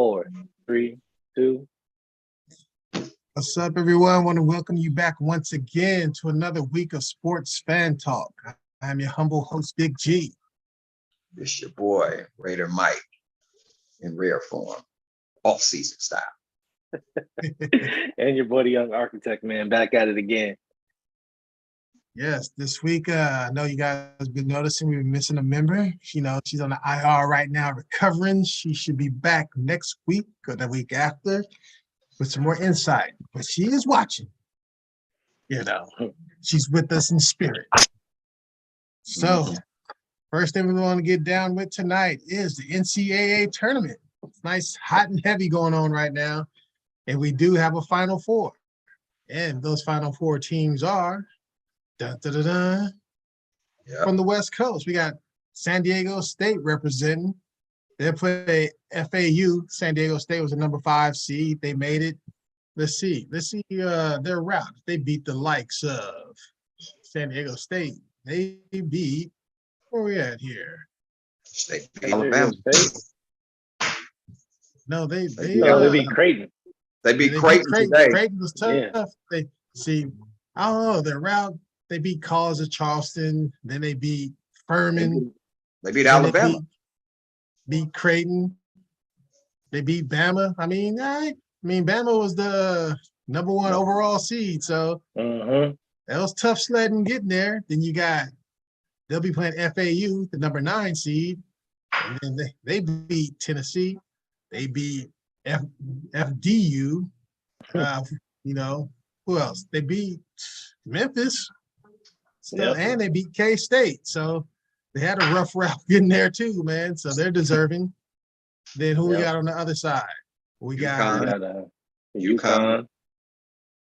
4, 3, 2. What's up, everyone? I want to welcome you back once again to another week of Sports Fan Talk. I'm your humble host, Big G. It's your boy, Raider Mike, in rare form, off-season style. And your boy, the Young Architect, man, back at it again. Yes, this week, I know you guys have been noticing we've been missing a member. You know, she's on the IR right now recovering. She should be back next week or the week after with some more insight. But she is watching. You know, she's with us in spirit. So, first thing we want to get down with tonight is the NCAA tournament. It's nice, hot and heavy going on right now. And we do have a Final Four. And those Final Four teams are from the West Coast. We got San Diego State representing. They put a FAU. San Diego State was a number 5 seed. They made it. Let's see their route. They beat the likes of San Diego State. They beat, where we at here? State beat Alabama. No, they beat Creighton. They beat Creighton today. Creighton was tough. Yeah. They I don't know, their route. They beat College of Charleston. Then they beat Furman. They beat Alabama. Beat Creighton. They beat Bama. I mean, Bama was the number 1 overall seed. So that was tough sledding getting there. Then they'll be playing FAU, the number 9 seed. And then they beat Tennessee. They beat FDU. Who else? They beat Memphis. And they beat K-State. So they had a rough route getting there too, man. So they're deserving. Then who we got on the other side? We got UConn,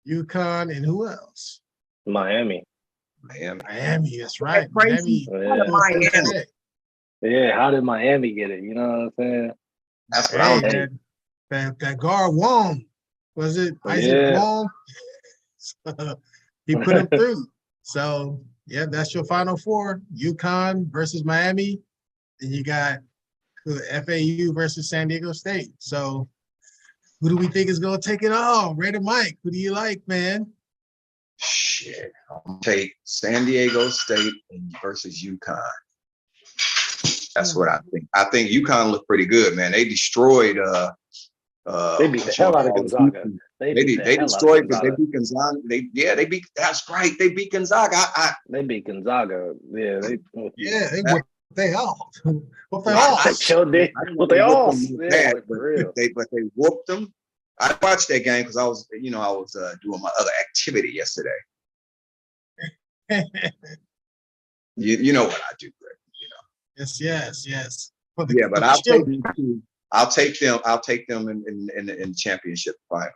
and who else? Miami, that's right. Miami. Yeah, how did Miami get it? You know what I'm saying? That's what I was saying. That guard Wong. Was it Isaac Wong? He put him through. So, yeah, that's your Final Four. UConn versus Miami. And you got FAU versus San Diego State. So, who do we think is going to take it all? Raider Mike, who do you like, man? Shit. I'll take San Diego State versus UConn. That's what I think. I think UConn looked pretty good, man. They destroyed they beat the hell out of Gonzaga. They destroyed, but they beat Gonzaga. They beat. That's right. They beat Gonzaga. They beat Gonzaga. Yeah, they whooped they all. What they all? What they all? Yeah, but they whooped them. I watched that game because I was doing my other activity yesterday. you know what I do, Greg. You know. Yes. But I'll take them in the championship finals.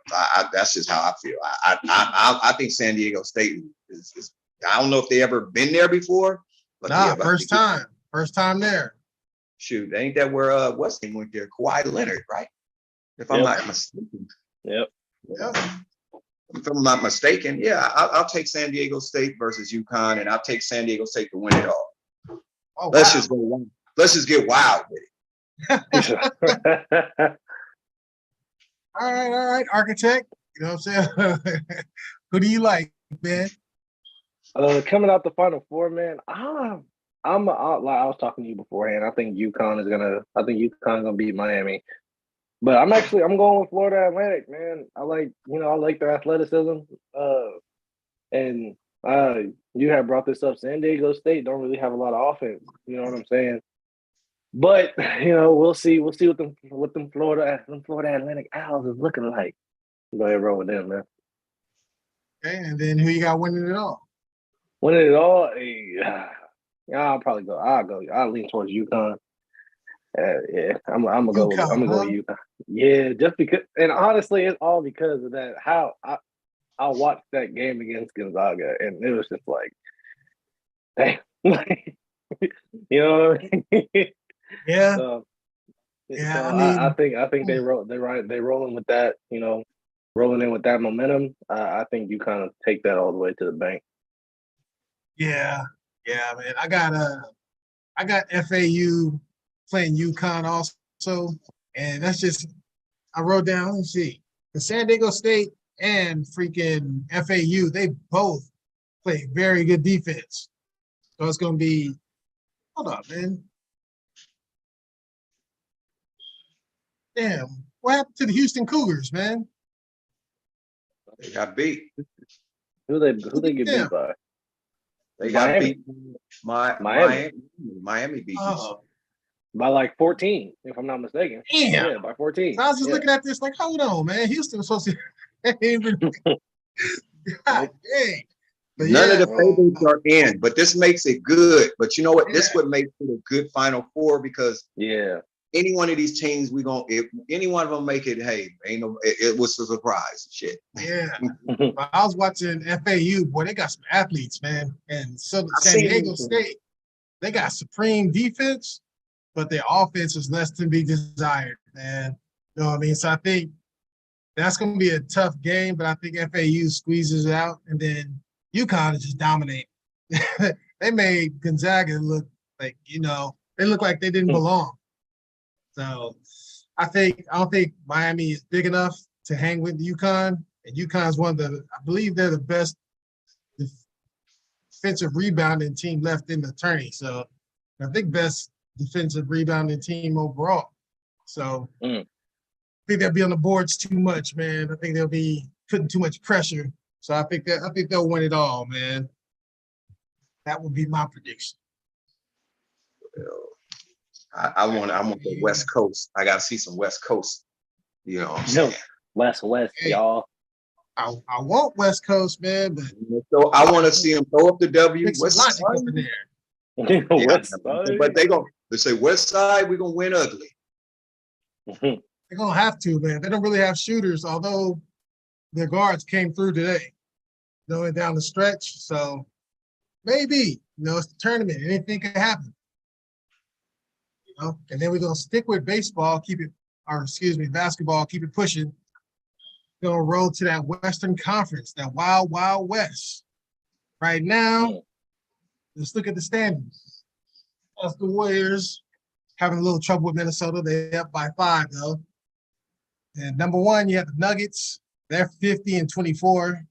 That's just how I feel. I think San Diego State is. I don't know if they ever been there before. But first time there. Shoot, ain't that where what's name went there? Kawhi Leonard, right? If I'm not mistaken. Yep. If I'm not mistaken, I'll take San Diego State versus UConn, and I'll take San Diego State to win it all. Oh, Let's just go wild. Let's just get wild with it. All right, Architect. You know what I'm saying? Who do you like, man? Coming out the Final Four, man. Like I was talking to you beforehand. I think UConn's gonna beat Miami. But I'm going with Florida Atlantic, man. I like their athleticism. And you have brought this up. San Diego State don't really have a lot of offense. You know what I'm saying? But we'll see what them Florida Atlantic Owls is looking like. Go ahead, roll with them, man. Okay, and then who you got winning it all? Winning it all, I'll lean towards UConn. I'm gonna go with UConn. Yeah, just because, and honestly, it's all because of that. How I watched that game against Gonzaga, and it was just like, damn, you know what I mean? Yeah. I think they're rolling with that. Rolling in with that momentum. I think you kind of take that all the way to the bank. Yeah, man. I got FAU playing UConn also, and that's just I wrote down, let's see, the San Diego State and freaking FAU, they both play very good defense. So it's going to be, hold on, man. Damn, what happened to the Houston Cougars, man? They got beat. Who they get beat by? They got Miami. beat. Miami beat you. By like 14, if I'm not mistaken. Damn. Yeah, by 14. So I was just looking at this like, hold on, man. Houston was supposed to God dang. But None of the favorites are in, but this makes it good. But you know what? This would make it a good Final Four because any one of these teams, if any one of them make it, hey, ain't no, it was a surprise. Shit. Yeah. I was watching FAU, boy, they got some athletes, man. And so San Diego State, they got supreme defense, but their offense is less to be desired, man. You know what I mean? So I think that's going to be a tough game, but I think FAU squeezes it out, and then UConn is just dominating. They made Gonzaga look like, they look like they didn't belong. So I don't think Miami is big enough to hang with UConn, and UConn is I believe they're the best defensive rebounding team left in the tourney. So I think best defensive rebounding team overall. So I think they'll be on the boards too much, man. I think they'll be putting too much pressure. So I think they'll win it all, man. That would be my prediction. I want the West Coast. I gotta see some West Coast. You know what I'm saying? West, y'all. I want West Coast, man, but so I want to see them throw up the W. West Side. West Side. But they say West Side, we're gonna win ugly. They're gonna have to, man. They don't really have shooters, although their guards came through today, going down the stretch. So maybe, it's the tournament. Anything can happen. And then we're gonna stick with basketball, keep it pushing. Gonna roll to that Western Conference, that wild, wild West. Right now, let's look at the standings. That's the Warriors having a little trouble with Minnesota. They're up by 5, though. And number 1, you have the Nuggets. They're 50-24.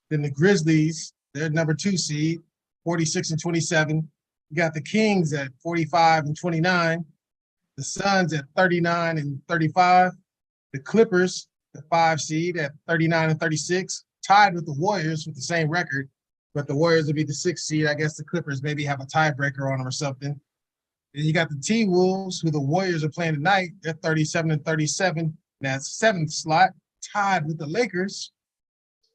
Then the Grizzlies, they're number 2 seed, 46-27. You got the Kings at 45-29. The Suns at 39-35. The Clippers, the 5 seed at 39-36, tied with the Warriors with the same record, but the Warriors will be the 6th seed. I guess the Clippers maybe have a tiebreaker on them or something. Then you got the T-Wolves, who the Warriors are playing tonight. They're 37-37. That's 7th slot, tied with the Lakers.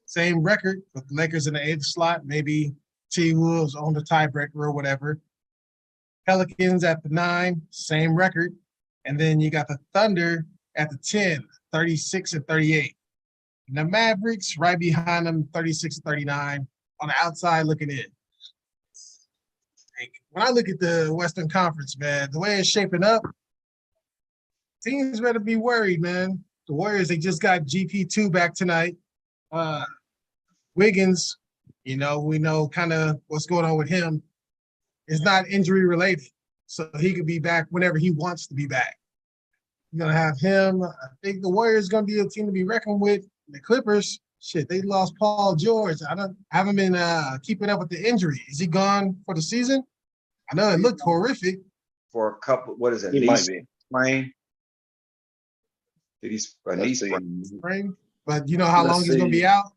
Same record, with the Lakers in the 8th slot. Maybe T-Wolves on the tiebreaker or whatever. Pelicans at the 9, same record. And then you got the Thunder at the 10, 36-38. And the Mavericks right behind them, 36-39, on the outside looking in. When I look at the Western Conference, man, the way it's shaping up, teams better be worried, man. The Warriors, they just got GP2 back tonight. Wiggins, we know kind of what's going on with him. It's not injury related, so he could be back whenever he wants to be back. You're going to have him. I think the Warriors going to be a team to be reckoned with. The Clippers, shit, they lost Paul George. I haven't been keeping up with the injury. Is he gone for the season? I know it looked horrific. For a couple, what is it? He might be. Sprain? Did he sprain? But you know how long he's going to be out?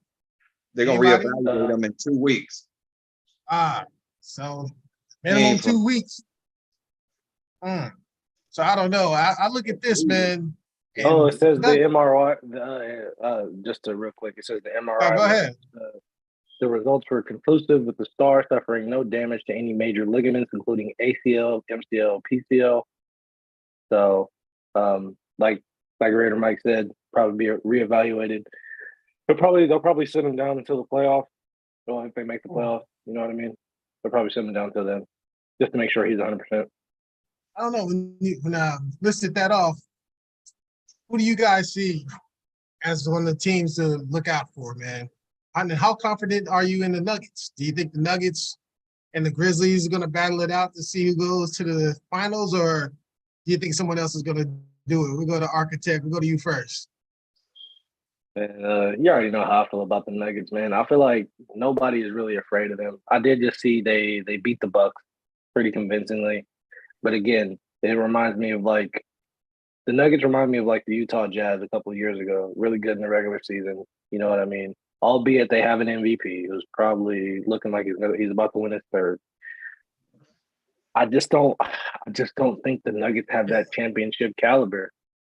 They're going to reevaluate him in 2 weeks. So minimum 2 weeks. So I don't know. I look at this, man. It says the MRI. Just to real quick, it says the MRI. Go ahead. The results were conclusive, with the star suffering no damage to any major ligaments, including ACL, MCL, PCL. So, like Raider Mike said, probably be reevaluated. They'll probably sit him down until the playoff. Well, if they make the playoff, you know what I mean. They'll probably sit him down until then, just to make sure he's 100%. I don't know, when I listed that off, who do you guys see as one of the teams to look out for, man? And how confident are you in the Nuggets? Do you think the Nuggets and the Grizzlies are going to battle it out to see who goes to the finals, or do you think someone else is going to do it. We'll go to Architect. We'll go to you first. And you already know how I feel about the Nuggets, man. I feel like nobody is really afraid of them. I did just see they beat the Bucks pretty convincingly, but again, it reminds me of like the Nuggets remind me of like the Utah Jazz a couple of years ago. Really good in the regular season. You know what I mean? Albeit they have an MVP who's probably looking like he's about to win his third. I just don't think the Nuggets have that championship caliber.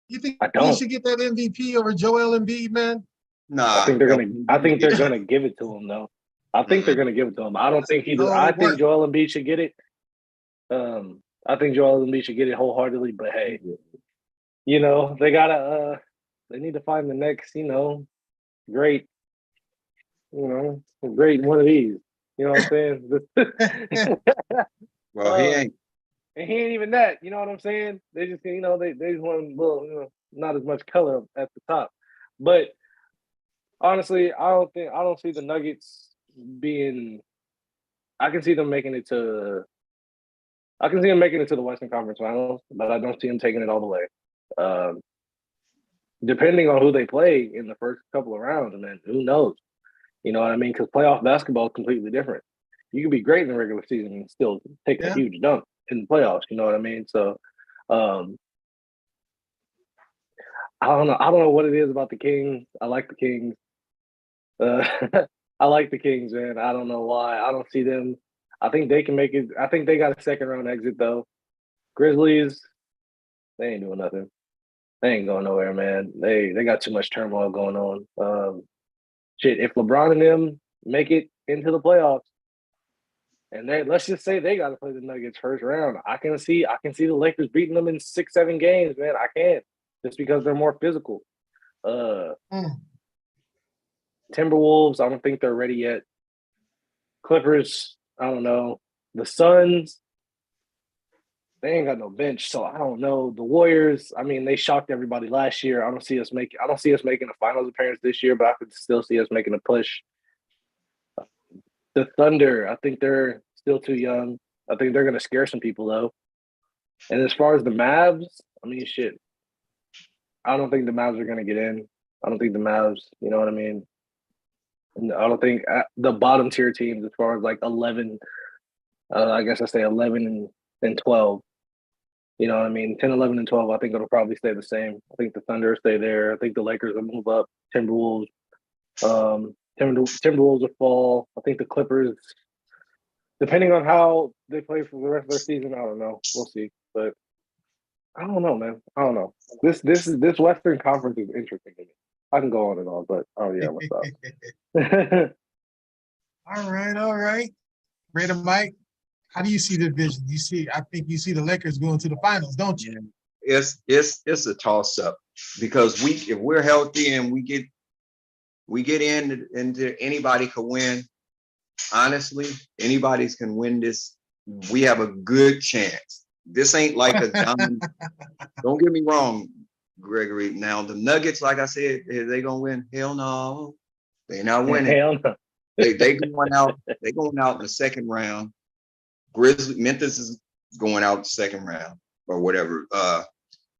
You think I he don't. should get that MVP over Joel Embiid, man? Nah, I think they're gonna give it to him though. I think they're gonna give it to him. I don't think he. I think Joel Embiid should get it. I think Joel Embiid should get it wholeheartedly. But hey, you know they gotta. They need to find the next. You know, great. You know, great one of these. You know what I'm saying? Well, he ain't. And he ain't even that. You know what I'm saying? They just, you know, they just want a little, you know, not as much color at the top. But honestly, I don't see the Nuggets being. I can see them making it to. I can see them making it to the Western Conference Finals, but I don't see them taking it all the way. Depending on who they play in the first couple of rounds, and then who knows? You know what I mean? Because playoff basketball is completely different. You can be great in the regular season and still take a huge dump in the playoffs. You know what I mean? So, I don't know. I don't know what it is about the Kings. I like the Kings. I like the Kings, man. I don't know why. I don't see them. I think they can make it. I think they got a second round exit though. Grizzlies, they ain't doing nothing. They ain't going nowhere, man. They got too much turmoil going on. Shit, if LeBron and them make it into the playoffs, and let's just say they got to play the Nuggets first round, I can see the Lakers beating them in 6-7 games, man. I can, just because they're more physical. Timberwolves, I don't think they're ready yet. Clippers, I don't know. The Suns, they ain't got no bench, so I don't know. The Warriors, I mean, they shocked everybody last year. I don't see us making a finals appearance this year, but I could still see us making a push. The Thunder, I think they're still too young. I think they're gonna scare some people though. And as far as the Mavs, I mean, shit. I don't think the Mavs are gonna get in. I don't think the Mavs, you know what I mean? And I don't think the bottom tier teams, as far as like 11, I guess I say 11 and 12. You know what I mean? 10, 11, and 12, I think it'll probably stay the same. I think the Thunder will stay there. I think the Lakers will move up. Timberwolves will fall. I think the Clippers, depending on how they play for the rest of their season, I don't know. We'll see. But I don't know, man. I don't know. This Western Conference is interesting to me. I can go on and on, but oh yeah, what's up? All right. Brandon, Mike, how do you see the division? I think you see the Lakers going to the finals, don't you? It's a toss up because if we're healthy and we get into anybody can win. Honestly, anybody's can win this. We have a good chance. This ain't like a diamond. Don't get me wrong, Gregory. Now the Nuggets, like I said, they gonna win? Hell no, they not winning. Hell no. They going out. They going out in the second round. Memphis is going out the second round or whatever.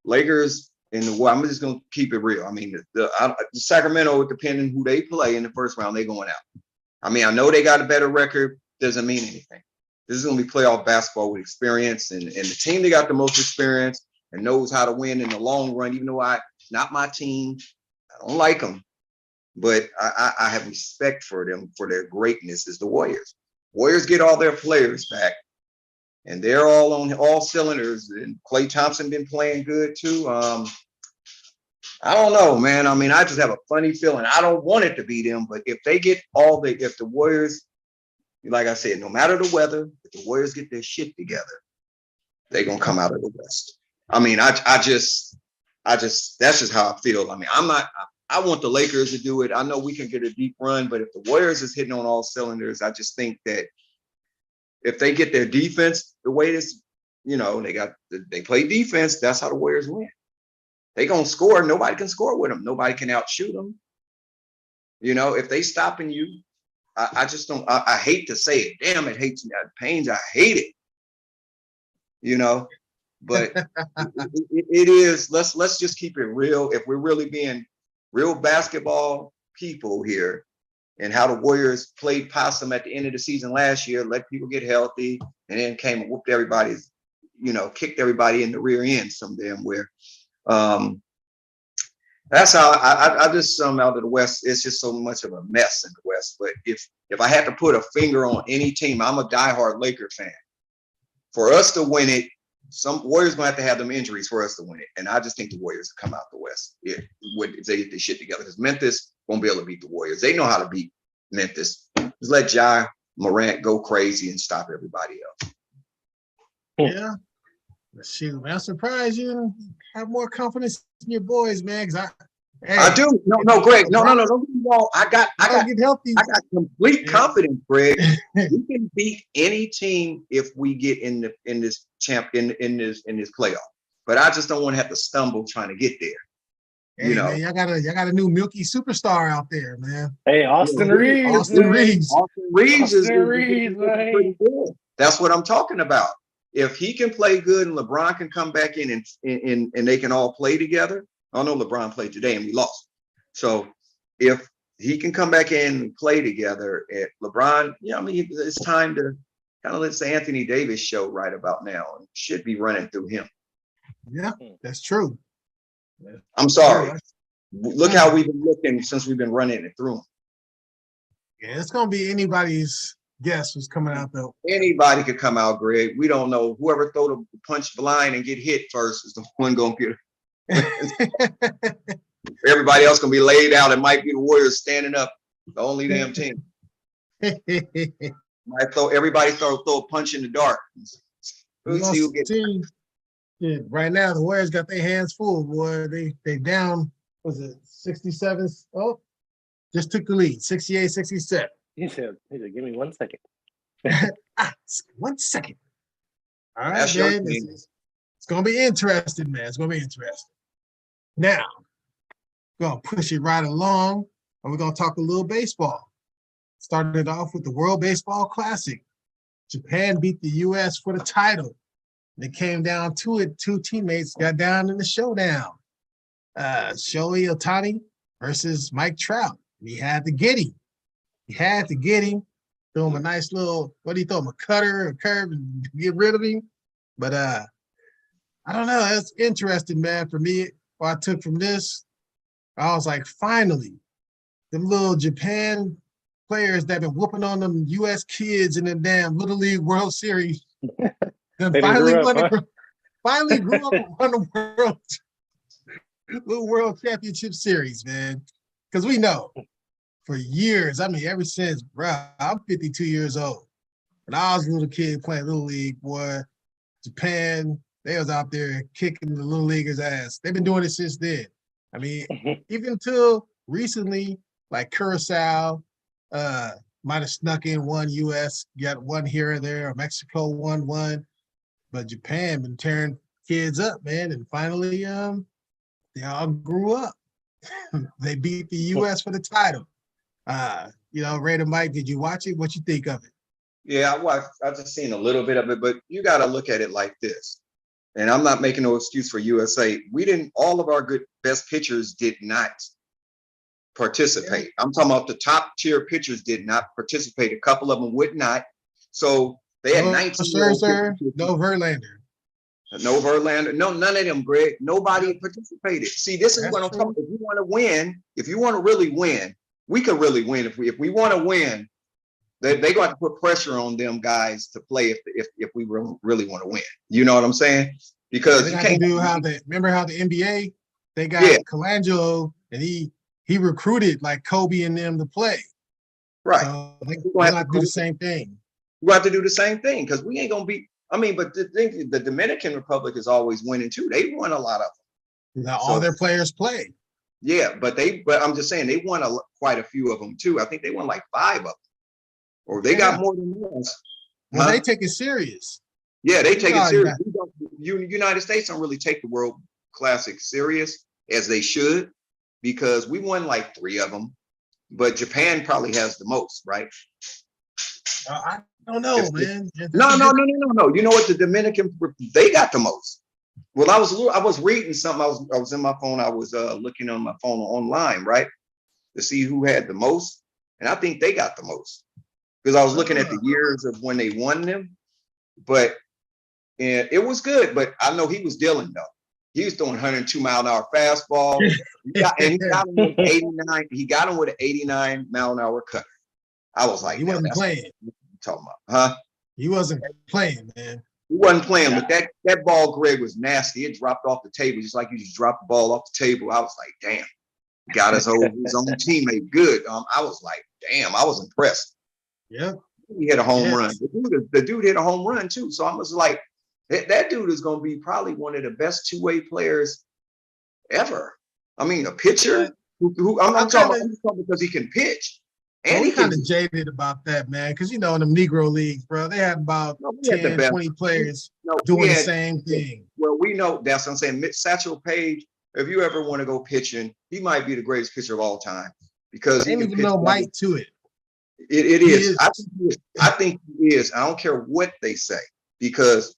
Lakers I'm just gonna keep it real. I mean, the Sacramento, depending who they play in the first round, they going out. I mean, I know they got a better record. Doesn't mean anything. This is going to be playoff basketball with experience, and the team that got the most experience and knows how to win in the long run. Even though not my team, I don't like them, but I have respect for them for their greatness. Is the Warriors. Warriors get all their players back, and they're all on all cylinders. And Klay Thompson been playing good too. I don't know, man. I mean, I just have a funny feeling. I don't want it to be them, but if they get if the Warriors, like I said, no matter the weather, if the Warriors get their shit together, they're gonna come out of the West. I mean, I just that's just how I feel. I mean, I want the Lakers to do it. I know we can get a deep run, but if the Warriors is hitting on all cylinders, I just think that if they get their defense the way this, they play defense, that's how the Warriors win. They gonna score. Nobody can score with them. Nobody can outshoot them. If they stopping you, I just don't. I hate to say it. Damn, it pains. I hate it. but it is. Let's just keep it real. If we're really being real basketball people here, and how the Warriors played possum at the end of the season last year, let people get healthy, and then came and whooped everybody's, kicked everybody in the rear end some damn where. That's how I just out of the West. It's just so much of a mess in the West. But if I had to put a finger on any team, I'm a diehard Laker fan. For us to win it, some Warriors gonna have to have them injuries for us to win it. And I just think the Warriors come out the West if they get their shit together. Because Memphis won't be able to beat the Warriors. They know how to beat Memphis. Just let Ja Morant go crazy and stop everybody else. Yeah. Shoot, I'm surprised you have more confidence in your boys, man. I do. No, Greg. No. I got get healthy. I got complete confidence, Greg. We can beat any team if we get in this playoff. But I just don't want to have to stumble trying to get there. Hey, man, y'all got a new Milky superstar out there, man. Hey, Austin Reeves. Austin Reeves is pretty good. That's what I'm talking about. If he can play good and LeBron can come back in and they can all play together. I know LeBron played today and we lost. So if he can come back in and play together at LeBron, it's time to kind of let the Anthony Davis show right about now. It should be running through him. Yeah, that's true. I'm sorry. Look how we've been looking since we've been running it through him. Yeah, it's going to be anybody's guess who's coming out though. Anybody could come out, Greg. We don't know. Whoever throw the punch blind and get hit first is the one going to get it. Everybody else going to be laid out. It might be the Warriors standing up. The only damn team. Might throw a punch in the dark. We'll see who gets it. Yeah, right now the Warriors got their hands full, boy. They down, was it 67? Oh, just took the lead, 68-67. He said, give me 1 second. 1 second. All right, man. It's going to be interesting, man. It's going to be interesting. Now, we're going to push it right along, and we're going to talk a little baseball. Started off with the World Baseball Classic. Japan beat the U.S. for the title. And it came down to it. Two teammates got down in the showdown. Shohei Ohtani versus Mike Trout. And he had to get him. Throw him a nice little, what do you throw him, a cutter, a curve, and get rid of him? But I don't know. That's interesting, man. For me, what I took from this, I was like, finally, them little Japan players that been whooping on them U.S. kids in the damn Little League World Series. finally grew up and won the World Championship Series, man. Because we know for years, ever since, I'm 52 years old. When I was a little kid playing Little League, boy, Japan, they was out there kicking the Little Leaguers' ass. They've been doing it since then. Even until recently, like Curacao might have snuck in one U.S., got one here or there, or Mexico won one. But Japan been tearing kids up, man. And finally, they all grew up. They beat the U.S. for the title. Ray and Mike, did you watch it? What you think of it? Yeah, I watched. I've just seen a little bit of it, but you got to look at it like this. And I'm not making no excuse for USA. All of our best pitchers did not participate. Yeah. I'm talking about the top tier pitchers did not participate. A couple of them would not. So they had 19. No Verlander. No Verlander. No, none of them, Greg. Nobody participated. See, this is what I'm talking about. If you want to win, if you want to really win, we could really win. If we want to win, they're going to have to put pressure on them guys to play if we really want to win. You know what I'm saying? Because you can't remember how the NBA, they got Colangelo and he recruited like Kobe and them to play. Right. So they have to do the same thing. We have to do the same thing because we ain't going to be. But the Dominican Republic is always winning too. They won a lot of them. Now all their players play. Yeah, but I'm just saying they won quite a few of them too. I think they won like 5 of them, or they got more than us. Well, they take it serious. Yeah, they take it serious. United States don't really take the World Classic serious as they should because we won like 3 of them, but Japan probably has the most, right? I don't know, man. No. You know what? The Dominican, they got the most. Well, I was reading something. I was in my phone. I was looking on my phone online, right, to see who had the most, and I think they got the most because I was looking at the years of when they won them. But and it was good. But I know he was dealing though. He was throwing 102-mile-an-hour fastball. He got him with 89. He got him with an 89-mile-an-hour cutter. I was like, he wasn't playing. What you talking about, huh? He wasn't playing, man. He wasn't playing, but that ball, Greg, was nasty. It dropped off the table, just like you just dropped the ball off the table. I was like, damn, got his own teammate good. I was like, damn, I was impressed. Yeah. He hit a home run. The dude hit a home run too. So I was like, that dude is going to be probably one of the best two-way players ever. I mean, a pitcher who I'm not talking about because he can pitch. And he kind of jaded about that, man, because in them Negro leagues, bro, they had about 10, 20 players doing the same thing. Well, we know that's what I'm saying. Satchel Paige, if you ever want to go pitching, he might be the greatest pitcher of all time because he ain't even no might to it. It is. I think he is. I don't care what they say because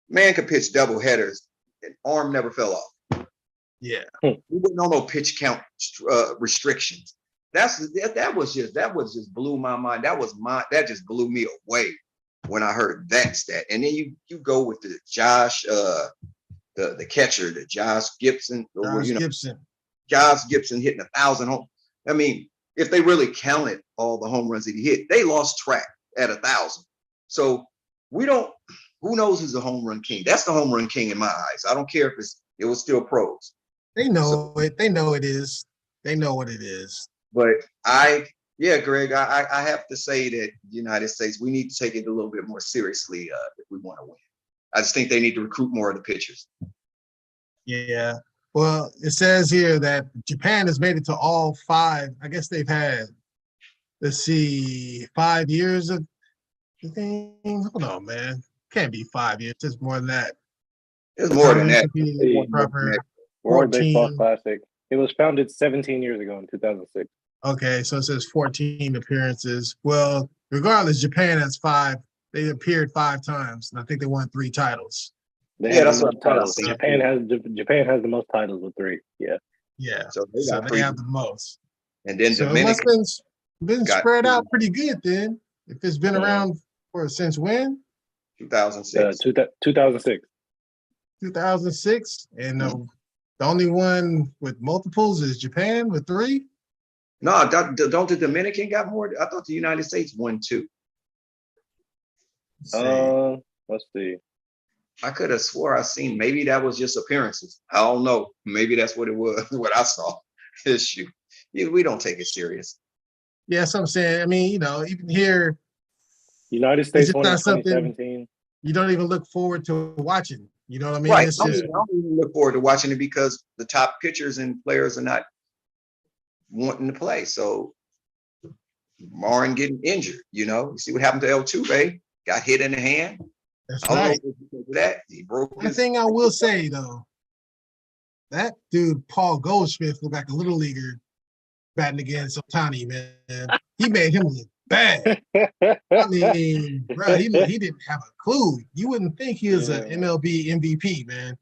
man could pitch double headers and arm never fell off. Yeah. We wouldn't know no pitch count restrictions. That was just blew my mind. That just blew me away when I heard that stat. And then you go with the Josh, the catcher, the Josh Gibson. Josh Gibson hitting 1,000 home. I mean, if they really counted all the home runs that he hit, they lost track at 1,000. So we don't. Who knows who's the home run king? That's the home run king in my eyes. I don't care if it was still pros. They know it. They know it is. They know what it is. But Greg, I have to say that the United States, we need to take it a little bit more seriously if we want to win. I just think they need to recruit more of the pitchers. Yeah. Well, it says here that Japan has made it to all 5. I guess they've had, 5 years of the thing. Hold on, man. Can't be 5 years. It's more than that. It's more than that. World Baseball Classic. It was founded 17 years ago in 2006. Okay, so it says 14 appearances. Well, regardless, Japan has 5. They appeared 5 times, and I think they won 3 titles. That's what titles. Japan has the most titles with 3. Yeah. Yeah. So they have the most. And then so Dominican it must have been spread out pretty good then. If it's been around since when? 2006. 2006. 2006, and the only one with multiples is Japan with 3. No, don't the Dominican got more? I thought the United States won 2. Let's see. I could have swore I seen maybe that was just appearances. I don't know. Maybe that's what it was. What I saw. Shoot, we don't take it serious. Yeah, so I'm saying. I mean, even here, United States won in 2017. You don't even look forward to watching. You know what I mean? Right. I don't even look forward to watching it because the top pitchers and players are not wanting to play. So Martin getting injured, you see what happened to Altuve, got hit in the hand. That's right. He broke the thing I will say though, that dude Paul Goldschmidt looked like a little leaguer batting against Ohtani, man. He made him look bad. I mean, bro, he didn't have a clue. You wouldn't think he was an MLB MVP, man.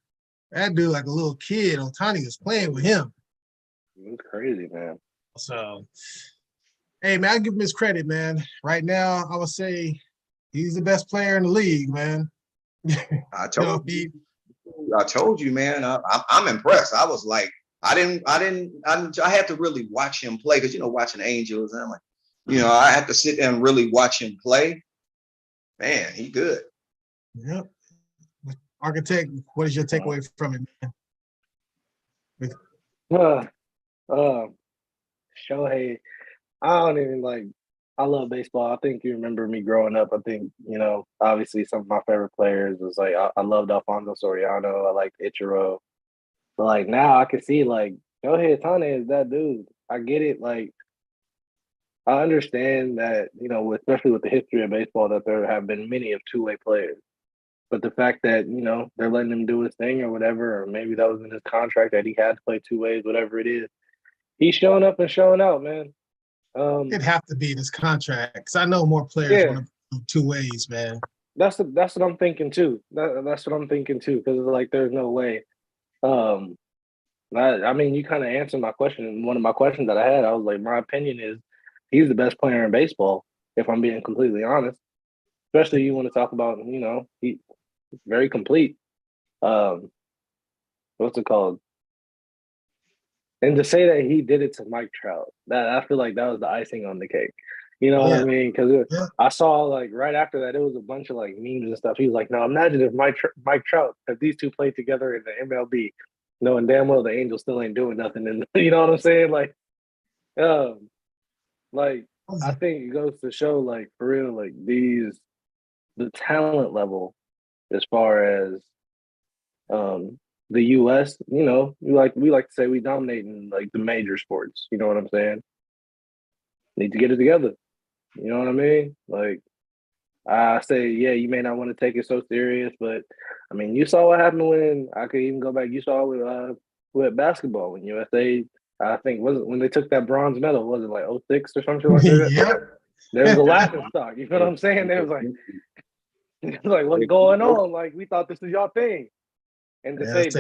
That dude, like a little kid, Ohtani was playing with him. It's crazy, man. So, hey, man, I give him his credit, man. Right now, I would say he's the best player in the league, man. I told you, man. I'm impressed. I was like, I had to really watch him play because watching Angels, and I'm like, I had to sit there and really watch him play. Man, he good. Yep. Architect, what is your takeaway from it, man? Shohei, I don't even I love baseball. I think you remember me growing up. I think, obviously some of my favorite players was I loved Alfonso Soriano. I liked Ichiro. But now I can see Shohei Ohtani is that dude. I get it. I understand that, especially with the history of baseball, that there have been many of two-way players. But the fact that, they're letting him do his thing or whatever, or maybe that was in his contract that he had to play 2 ways, whatever it is, he's showing up and showing out, man. It'd have to be this contract because I know more players want to do 2 ways, man. That's what I'm thinking too. That's what I'm thinking too. Because it's like there's no way. Um, I mean, you kind of answered my question. One of my questions that I had, I was like, my opinion is he's the best player in baseball. If I'm being completely honest, especially you want to talk about, he's very complete. Um, what's it called? And to say that he did it to Mike Trout, that I feel like that was the icing on the cake. You know what I Yeah, mean? Because yeah. I saw like right after that, it was a bunch of like memes and stuff. He was like, "Now imagine if Mike Trout, if these two played together in the MLB, knowing damn well the Angels still ain't doing nothing." And you know what I'm saying? Um, like I think it goes to show, like for real, like the talent level as far as the US, we like to say we dominate in like the major sports. You know what I'm saying? Need to get it together. You know what I mean? Like I say, yeah, you may not want to take it so serious, but I mean, you saw what happened when I could even go back. You saw with basketball when USA, I think was it when they took that bronze medal? Was it like '06 or something like that? Yep. There was a laughing stock. You know what I'm saying? There was like, what's going on? Like we thought this was your thing. And to say That's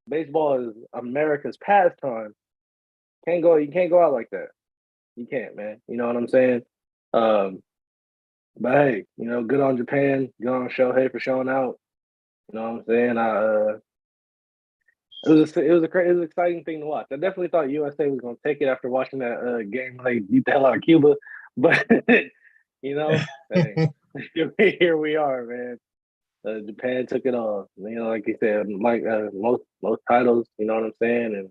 baseball is America's pastime, you can't go out like that. You can't, man. You know what I'm saying? Um, but hey, good on Japan, good on Shohei for showing out. You know what I'm saying? It was an exciting thing to watch. I definitely thought USA was going to take it after watching that game when they beat the hell out of Cuba, but hey, here we are, man. Japan took it all. Like you said, like most titles. You know what I'm saying? And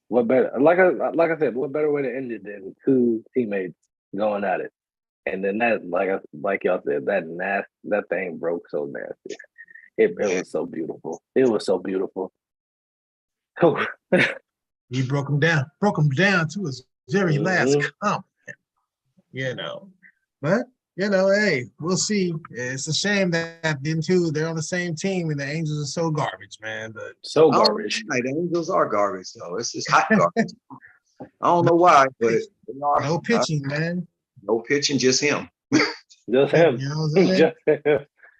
what better? Like I said, what better way to end it than two teammates going at it? And then that, like y'all said, that thing broke so nasty. It was so beautiful. It was so beautiful. he broke him down to his very last comment. But hey, we'll see. It's a shame that them two, they're on the same team, and the Angels are so garbage, man. But so garbage. The Angels are garbage, though. It's just hot garbage. I don't know why, but they are. No pitching, man. No pitching, just him. Just him. You know what I'm saying?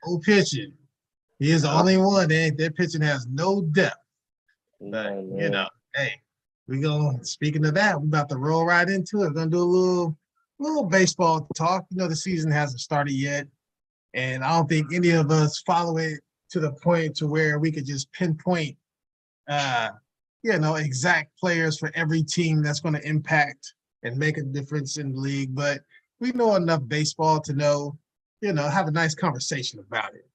No pitching. He is the only one. Their pitching has no depth. But, hey, speaking of that, we're about to roll right into it. We're going to do a little baseball talk. The season hasn't started yet. And I don't think any of us follow it to the point to where we could just pinpoint, exact players for every team that's going to impact and make a difference in the league. But we know enough baseball to know, have a nice conversation about it.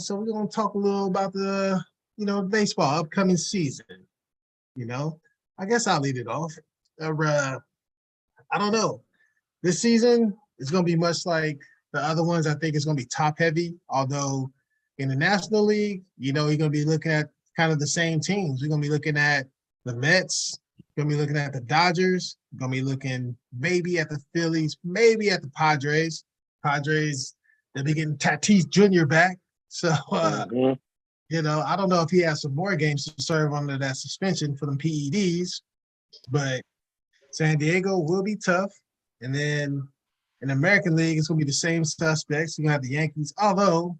So we're going to talk a little about the, baseball upcoming season. I guess I'll lead it off. I don't know. This season is going to be much like the other ones. I think it's going to be top heavy, although in the National League, you're going to be looking at kind of the same teams. We're going to be looking at the Mets, going to be looking at the Dodgers, going to be looking maybe at the Phillies, maybe at the Padres. They'll be getting Tatis Jr. back. So, I don't know if he has some more games to serve under that suspension for them PEDs, but San Diego will be tough. And then in the American League, it's going to be the same suspects. You're going to have the Yankees, although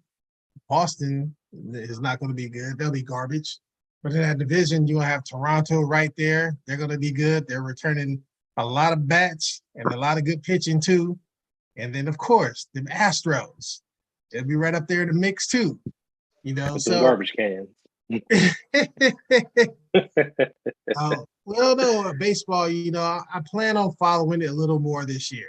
Boston is not going to be good. They'll be garbage. But in that division, you're going to have Toronto right there. They're going to be good. They're returning a lot of bats and a lot of good pitching, too. And then, of course, the Astros. They'll be right up there in the mix, too. Some garbage cans. Baseball, I plan on following it a little more this year.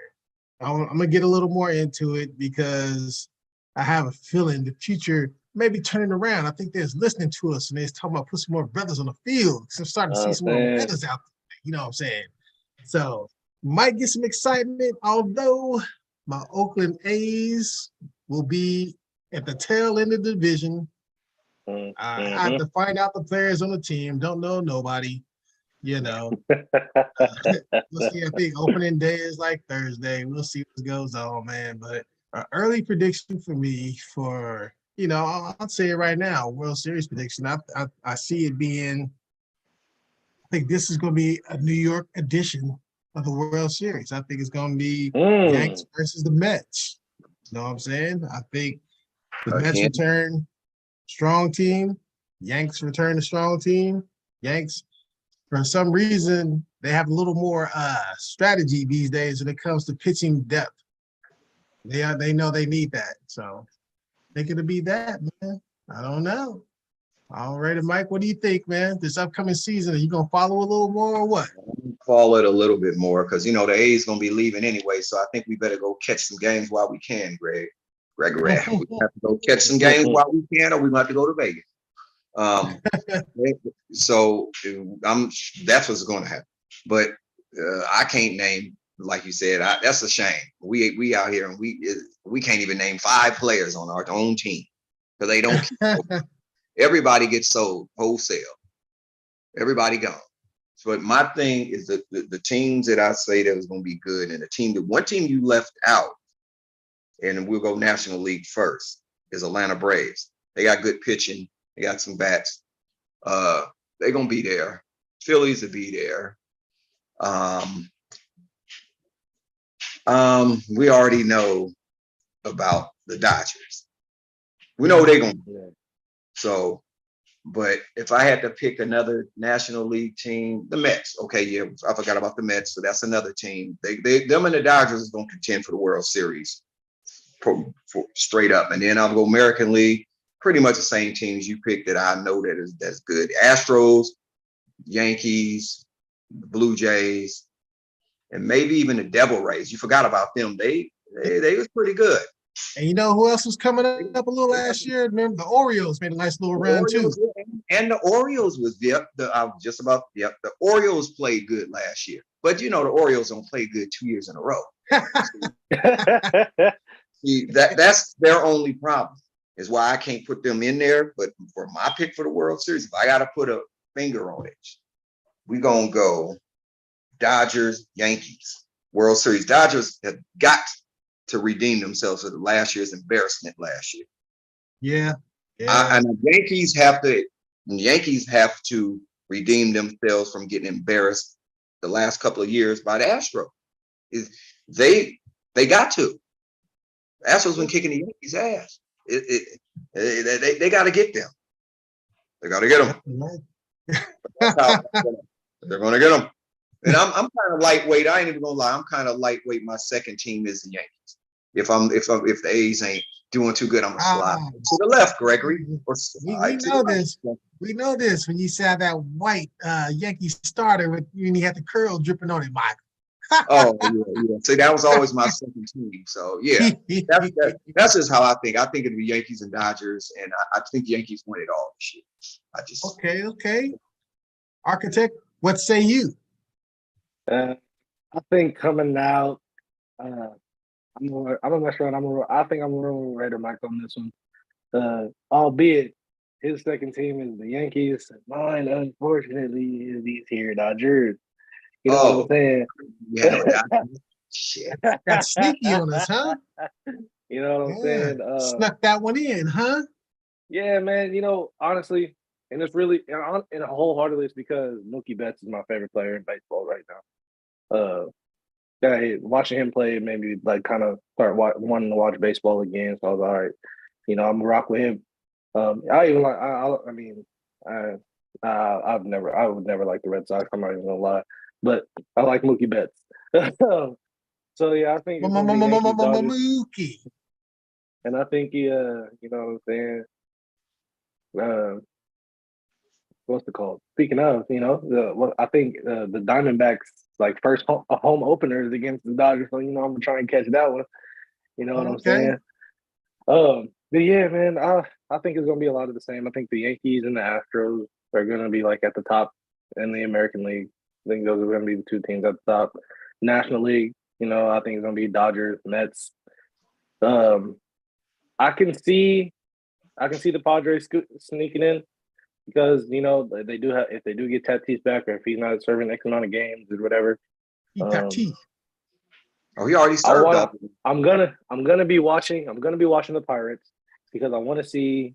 I'm going to get a little more into it because I have a feeling the future may be turning around. I think they're listening to us and they're talking about put some more brothers on the field. So I'm starting to see some more brothers out there. You know what I'm saying? So might get some excitement, although my Oakland A's will be at the tail end of the division. I have to find out the players on the team. Don't know nobody. We'll see. I think opening day is like Thursday. We'll see what goes on, man. But an early prediction for me I'll say it right now, World Series prediction. I see it being, I think this is going to be a New York edition of the World Series. I think it's going to be Yankees versus the Mets. You know what I'm saying? I think the Mets Again, return strong team. Yanks return a strong team. Yanks, for some reason, they have a little more strategy these days when it comes to pitching depth. They know they need that. So I think it'll be that, man. I don't know. All right, Mike, what do you think, man? This upcoming season, are you gonna follow a little more or what? follow it a little bit more because the A's gonna be leaving anyway. So I think we better go catch some games while we can, Greg. We have to go catch some games while we can, or we might have to go to Vegas. Um, so that's what's going to happen. But I can't name, like you said, that's a shame. We out here and we can't even name 5 players on our own team because they don't. Everybody gets sold wholesale. Everybody gone. So my thing is that the teams that I say that was going to be good, and the one team you left out, and we'll go National League first, is Atlanta Braves. They got good pitching. They got some bats. They're gonna be there. Phillies will be there. We already know about the Dodgers. We know they're gonna be there. So, but if I had to pick another National League team, the Mets. Okay, yeah, I forgot about the Mets. So that's another team. Them and the Dodgers is gonna contend for the World Series, for straight up. And then I'll go American League. Pretty much the same teams you picked that I know that's good. Astros, Yankees, Blue Jays, and maybe even the Devil Rays. You forgot about them. They was pretty good. And you know who else was coming up a little last year? Remember the Orioles made a nice little run too. And the Orioles was the Orioles played good last year. But the Orioles don't play good 2 years in a row. See, that's their only problem. Is why I can't put them in there. But for my pick for the World Series, if I got to put a finger on it, we're going to go Dodgers, Yankees, World Series. Dodgers have got to redeem themselves for the last year's embarrassment last year. Yeah. And the Yankees have to redeem themselves from getting embarrassed the last couple of years by the Astros. They got to. The Astros been kicking the Yankees' ass. They got to get them. They got to get them. They're going to get them. And I'm kind of lightweight. I ain't even gonna lie. I'm kind of lightweight. My second team is the Yankees. If the A's ain't doing too good, I'm gonna slide to the left, Gregory. We know this when you saw that white Yankee starter when you had the curl dripping on it, Mike. Oh yeah. See, that was always my second team. So yeah, that's just how I think. I think it'd be Yankees and Dodgers, and I think Yankees win it all this year. Okay. Architect, what say you? I think coming out, I'm a restaurant. I think I'm a little Raider Mike on this one. Albeit his second team is the Yankees. Mine, unfortunately, is these here Dodgers. You know what I'm saying? Yeah, shit. Got sneaky on us, huh? You know what I'm saying? Snuck that one in, huh? Yeah, man. Honestly, and it's really, and wholeheartedly, it's because Mookie Betts is my favorite player in baseball right now. Watching him play made me kind of start wanting to watch baseball again. So I was all right. I'm gonna rock with him. I would never like the Red Sox. I'm not even gonna lie, but I like Mookie Betts. So yeah, I think it's Mookie. And I think he, you know what I'm saying. What's it called? Speaking of, I think the Diamondbacks first home opener is against the Dodgers, so I'm gonna try and catch that one. You know what I'm saying? But yeah, man, I think it's gonna be a lot of the same. I think the Yankees and the Astros are gonna be at the top in the American League. I think those are gonna be the two teams at the top. National League, I think it's gonna be Dodgers, Mets. I can see the Padres sneaking in. Because they do have, if they do get Tatis back, or if he's not serving X amount of games or whatever. He already served. I'm gonna be watching the Pirates because I want to see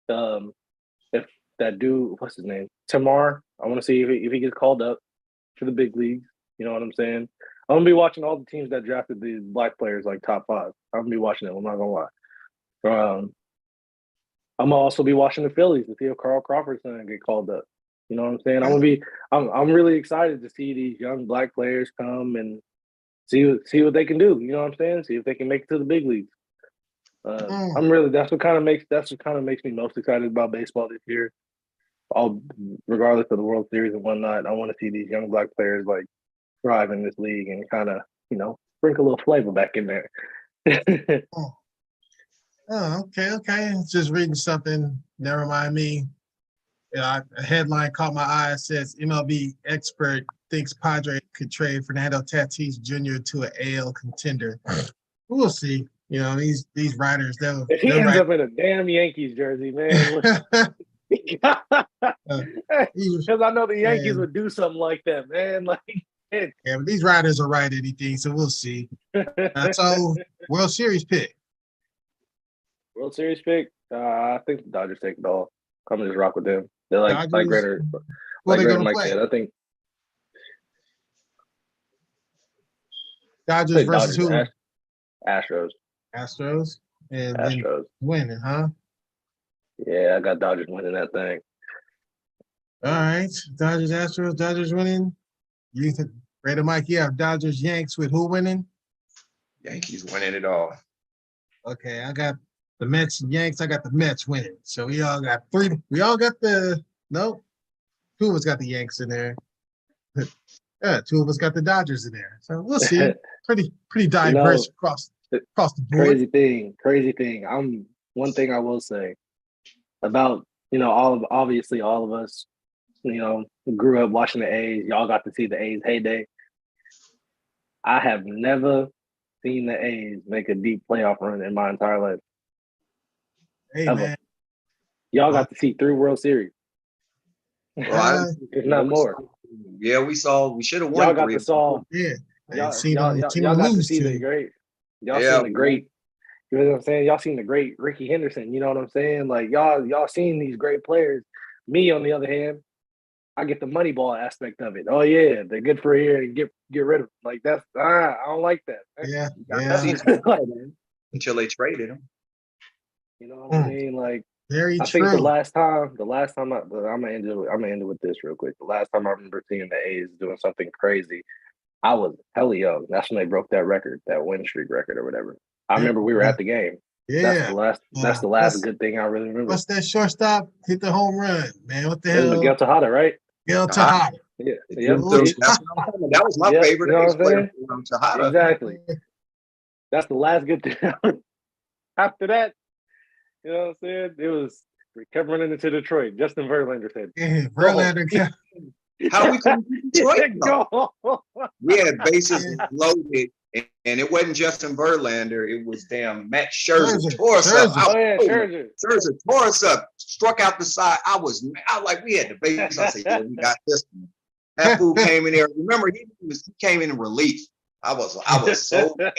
if that dude, what's his name, Tamar. I want to see if he gets called up to the big leagues. You know what I'm saying? I'm gonna be watching all the teams that drafted these black players like top 5. I'm gonna be watching it. I'm not gonna lie. I'm gonna also be watching the Phillies to see if Carl Crawford's gonna get called up. You know what I'm saying? I'm really excited to see these young black players come and see what they can do. You know what I'm saying? See if they can make it to the big leagues. That's what kind of makes me most excited about baseball this year. All regardless of the World Series and whatnot, I want to see these young black players like thrive in this league and kind of sprinkle a little flavor back in there. Okay. Just reading something. Never mind me. A headline caught my eye. It says MLB expert thinks Padre could trade Fernando Tatis Jr. to an AL contender. We'll see. These writers, if he ends up in a damn Yankees jersey, man. Because I know the Yankees would do something like that, man. Yeah, but these writers will write anything, so we'll see. So, World Series pick. World Series pick? I think the Dodgers take it all. I'm gonna just rock with them. They're like Greater Mike said. I think Dodgers versus who? Astros. Astros? And Astros. Winning, huh? Yeah, I got Dodgers winning that thing. All right. Dodgers winning. You think Greater Mike, you have Dodgers Yanks with who winning? Yankees winning it all. Okay, I got the Mets and Yanks. I got the Mets winning. So we all got 3. We all got two of us got the Yanks in there. 2 of us got the Dodgers in there. So we'll see. Pretty diverse across the board. Crazy thing. One thing I will say about all of us, grew up watching the A's. Y'all got to see the A's heyday. I have never seen the A's make a deep playoff run in my entire life. Hey, ever. Man. Y'all got to see 3 World Series. If not more. Yeah, we should have won. Y'all got to saw. Yeah. Y'all got to see the great. Y'all seen the great. You know what I'm saying? Y'all seen the great Ricky Henderson. You know what I'm saying? Like y'all seen these great players. Me, on the other hand, I get the money ball aspect of it. Oh yeah, they're good for a year and get rid of them. Like that's I don't like that. Yeah. Until they traded him. You know what I mean? Like very I true. think the last time I'm gonna end it with this real quick. The last time I remember seeing the A's doing something crazy, I was hella young. That's when they broke that record, that win streak record or whatever. I remember we were at the game. Yeah. That's the last good thing I really remember. What's that shortstop hit the home run, man? What the hell? It was Miguel Tejada, right? Miguel Tejada. Yeah. That was my favorite. You know what I'm saying? Exactly. That's the last good thing. After that, you know what I'm saying? It was kept running into Detroit. Justin Verlander said. Yeah, Verlander. How we couldn't beat Detroit? We had bases loaded, and it wasn't Justin Verlander. It was damn Matt Scherzer tore us up. Scherzer tore us up, struck out the side. I was like, we had the bases. I said, yeah, we got this one. That fool came in there. Remember, he came in relief. I was so mad.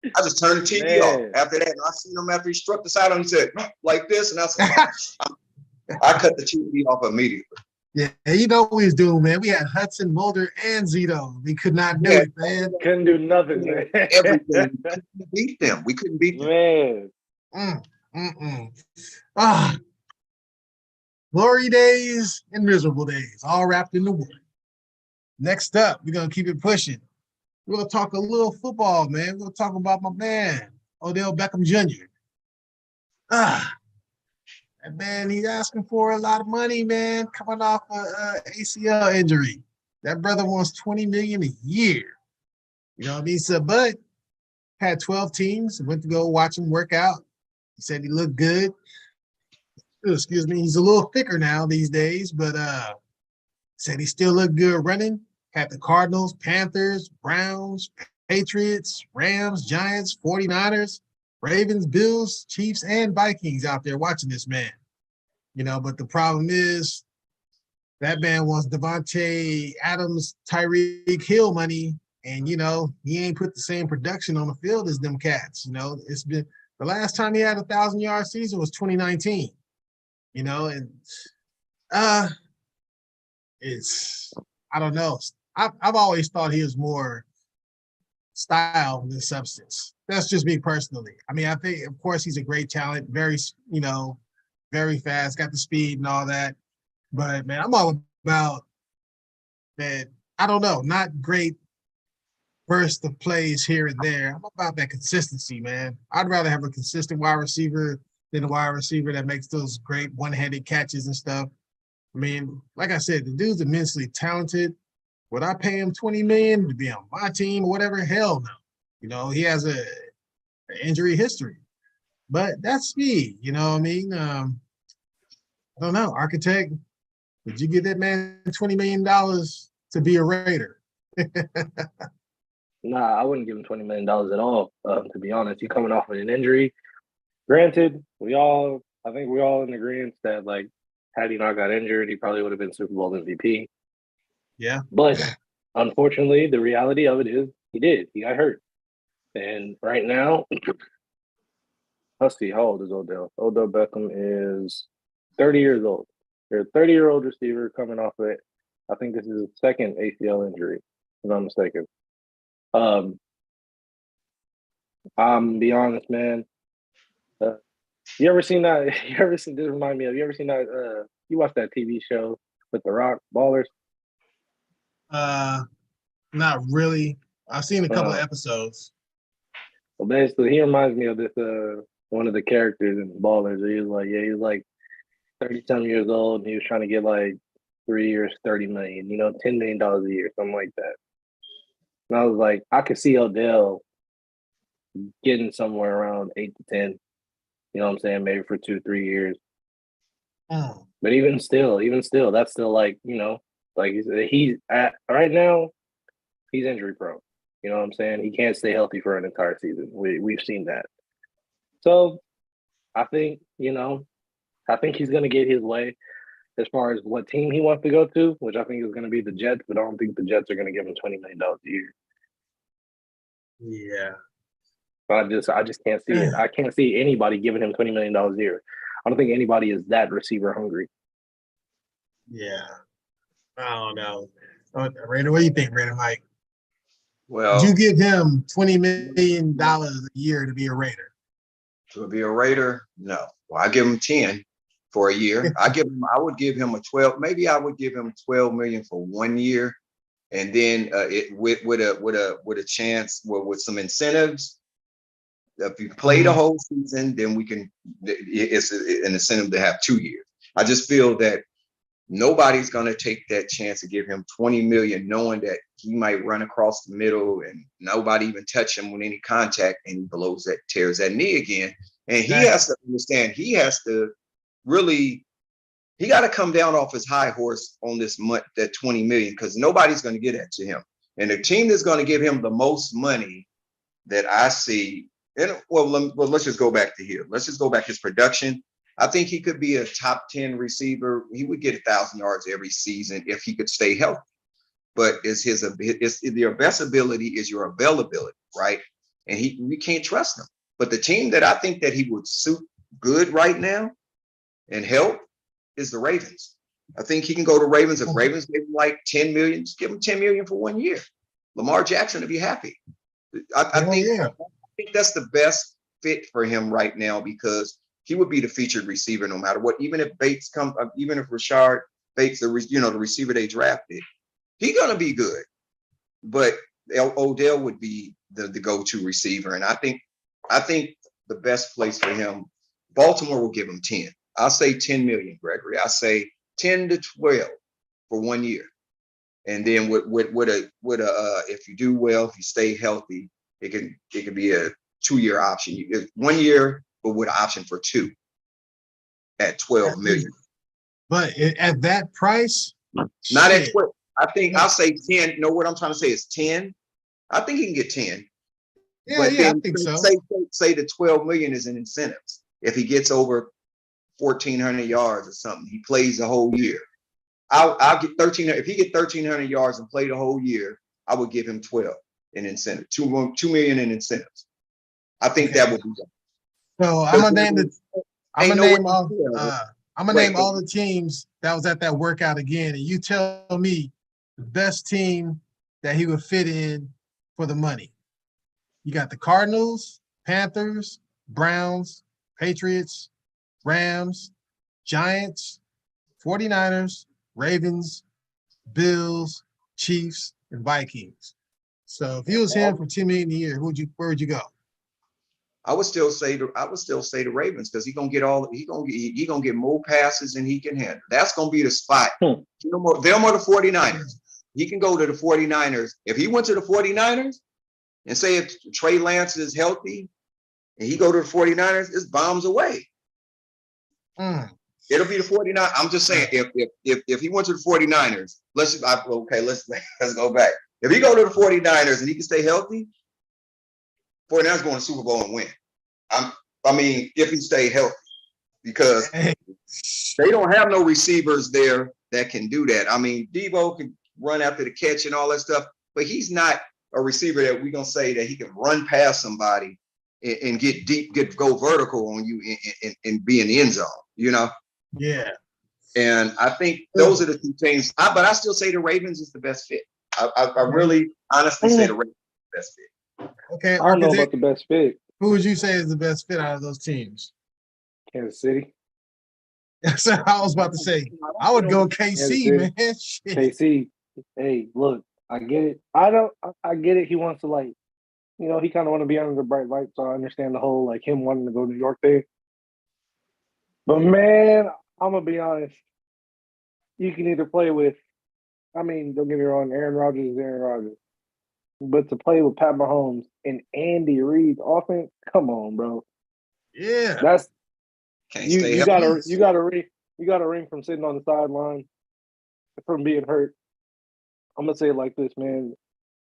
I just turned the TV off after that. And I seen him after he struck the side and he said, like this. And I said, I cut the TV off immediately. Yeah, you know what we was doing, man. We had Hudson, Mulder, and Zito. We could not do it, man. Couldn't do nothing, man. Everything. We couldn't beat them. We couldn't beat them. Man. Glory days and miserable days, all wrapped into one. Next up, we're going to keep it pushing. We're going to talk a little football, man. We're going to talk about my man, Odell Beckham Jr. That man, he's asking for a lot of money, man, coming off a ACL injury. That brother wants $20 million a year. You know what I mean? So, but had 12 teams, went to go watch him work out. He said he looked good. Excuse me. He's a little thicker now these days, but said he still looked good running. Had the Cardinals, Panthers, Browns, Patriots, Rams, Giants, 49ers, Ravens, Bills, Chiefs, and Vikings out there watching this man. You know, but the problem is that man wants Devontae Adams, Tyreek Hill money, and, you know, he ain't put the same production on the field as them cats. You know, it's been the last time he had a 1,000-yard season was 2019. You know, and it's I don't know. I've always thought he was more style than substance. That's just me personally. I mean, I think, of course, he's a great talent, very, very fast, got the speed and all that. But man, I'm all about that. I don't know, not great burst of plays here and there. I'm about that consistency, man. I'd rather have a consistent wide receiver than a wide receiver that makes those great one-handed catches and stuff. I mean, like I said, the dude's immensely talented. Would I pay him $20 million to be on my team or whatever? Hell no. He has an injury history. But that's me, you know what I mean? I don't know. Architect, would you give that man $20 million to be a Raider? Nah, I wouldn't give him $20 million at all, to be honest. He's coming off of an injury. Granted, I think we're all in agreement that, like, had he not got injured, he probably would have been Super Bowl MVP. Yeah. But unfortunately, the reality of it is he did. He got hurt. And right now, let's see, how old is Odell? Odell Beckham is 30 years old. They're a 30-year-old receiver coming off of it. I think this is his second ACL injury, if I'm not mistaken. I'm gonna be honest, man. You ever seen that? This remind me of, you ever seen that? You watched that TV show with The Rock, Ballers? Not really. I've seen a couple of episodes. Well, basically, he reminds me of this one of the characters in Ballers. He was like 30-some years old, and he was trying to get like 3 years, $30 million, $10 million a year, something like that. And I was like, I could see Odell getting somewhere around 8 to 10. You know what I'm saying? Maybe for 2-3 years. But even still, that's still like, like he's at right now, he's injury prone. You know what I'm saying? He can't stay healthy for an entire season. We've seen that. So I think, I think he's gonna get his way as far as what team he wants to go to, which I think is gonna be the Jets, but I don't think the Jets are gonna give him $20 million a year. Yeah. I just can't see it. I can't see anybody giving him $20 million a year. I don't think anybody is that receiver hungry. Yeah. I don't know. Raider, what do you think, Raider Mike? Well, would you give him $20 million a year to be a Raider? To be a Raider? No. Well, I give him 10 for a year. I would give him a 12. Maybe I would give him 12 million for 1 year, and then with a chance with some incentives. If you play the whole season, then it's an incentive to have 2 years. I just feel that nobody's going to take that chance to give him 20 million, knowing that he might run across the middle and nobody even touch him with any contact, and he tears that knee again. And he has to understand, he got to come down off his high horse on this month, that 20 million, because nobody's going to get that to him. And the team that's going to give him the most money that I see, let's just go back to here. Let's just go back his production. I think he could be a top 10 receiver. He would get 1,000 yards every season if he could stay healthy. But your best ability is your availability, right? And we can't trust him. But the team that I think that he would suit good right now and help is the Ravens. I think he can go to Ravens. If Ravens give him like 10 million, just give him 10 million for 1 year. Lamar Jackson will be happy. I think that's the best fit for him right now, because he would be the featured receiver no matter what. Even if Bates even if Rashard Bates, the receiver they drafted, he's gonna be good. But Odell would be the go-to receiver, and I think the best place for him, Baltimore will give him 10. I'll say 10 million, Gregory. I say 10 to 12 for 1 year, and then if you do well, if you stay healthy, it could be a 2-year option. 1 year, but with an option for 2 at 12 million. But at that price, not at 12. I think I'll say 10. You know what I'm trying to say is 10. I think he can get 10. Yeah, but I think so. Say the 12 million is in incentives. If he gets over 1,400 yards or something, he plays the whole year. I'll get 13. If he get 1,300 yards and play the whole year, I would give him 12 in incentive. 2 million in incentives. I think that would be done. So I'm gonna name all the teams that was at that workout again, and you tell me the best team that he would fit in for the money. You got the Cardinals, Panthers, Browns, Patriots, Rams, Giants, 49ers, Ravens, Bills, Chiefs, and Vikings. So if he was him for $10 million a year, where would you go? I would still say the Ravens because he gonna get more passes than he can handle. That's gonna be the spot. Them or the 49ers. He can go to the 49ers. If he went to the 49ers and say if Trey Lance is healthy and he go to the 49ers, it's bombs away. It'll be the 49ers. I'm just saying if he went to the 49ers, let's go back. If he go to the 49ers and he can stay healthy, 49ers going to Super Bowl and win. If he stay healthy, because they don't have no receivers there that can do that. I mean, Debo can run after the catch and all that stuff, but he's not a receiver that we're gonna say that he can run past somebody and get deep, go vertical on you and be in the end zone. You know? Yeah. And I think those are the two teams. But I still say the Ravens is the best fit. I really honestly say the Ravens is the best fit. Okay. I don't know about the best fit. Who would you say is the best fit out of those teams? Kansas City. That's what I was about to say. I would go KC, man. Shit. KC. Hey, look, I get it. I get it. He wants to he kind of want to be under the bright light. So I understand the whole him wanting to go to New York thing. But man, I'm gonna be honest. You can either play with, don't get me wrong, Aaron Rodgers is Aaron Rodgers. But to play with Pat Mahomes and Andy Reid's offense, come on, bro. Yeah. That's you got a ring from sitting on the sideline from being hurt. I'm gonna say it like this, man.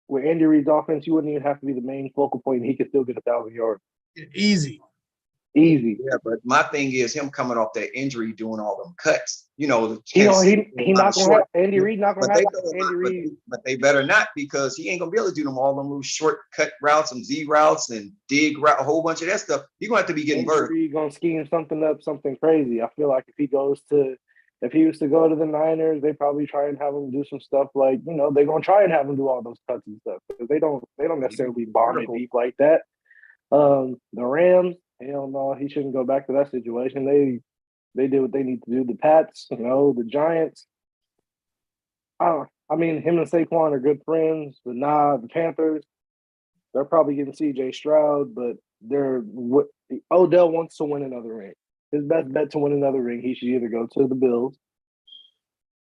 With Andy Reid's offense, you wouldn't even have to be the main focal point, and he could still get 1,000 yards. Easy. Yeah, but my thing is him coming off that injury, doing all them cuts. He not gonna have Andy Reid. Not gonna have Andy Reid. But they better not, because he ain't gonna be able to do them all them little shortcut routes and Z routes and dig route, a whole bunch of that stuff. You're gonna have to be getting vertical. He's gonna scheme something up, something crazy. I feel like if he used to go to the Niners, they probably try and have him do some stuff they're gonna try and have him do all those cuts and stuff, because they don't necessarily bomb it deep like that. The Rams, hell no, he shouldn't go back to that situation. They did what they need to do. The Pats, the Giants. Him and Saquon are good friends, but the Panthers, they're probably getting CJ Stroud, but Odell wants to win another ring. His best bet to win another ring, he should either go to the Bills,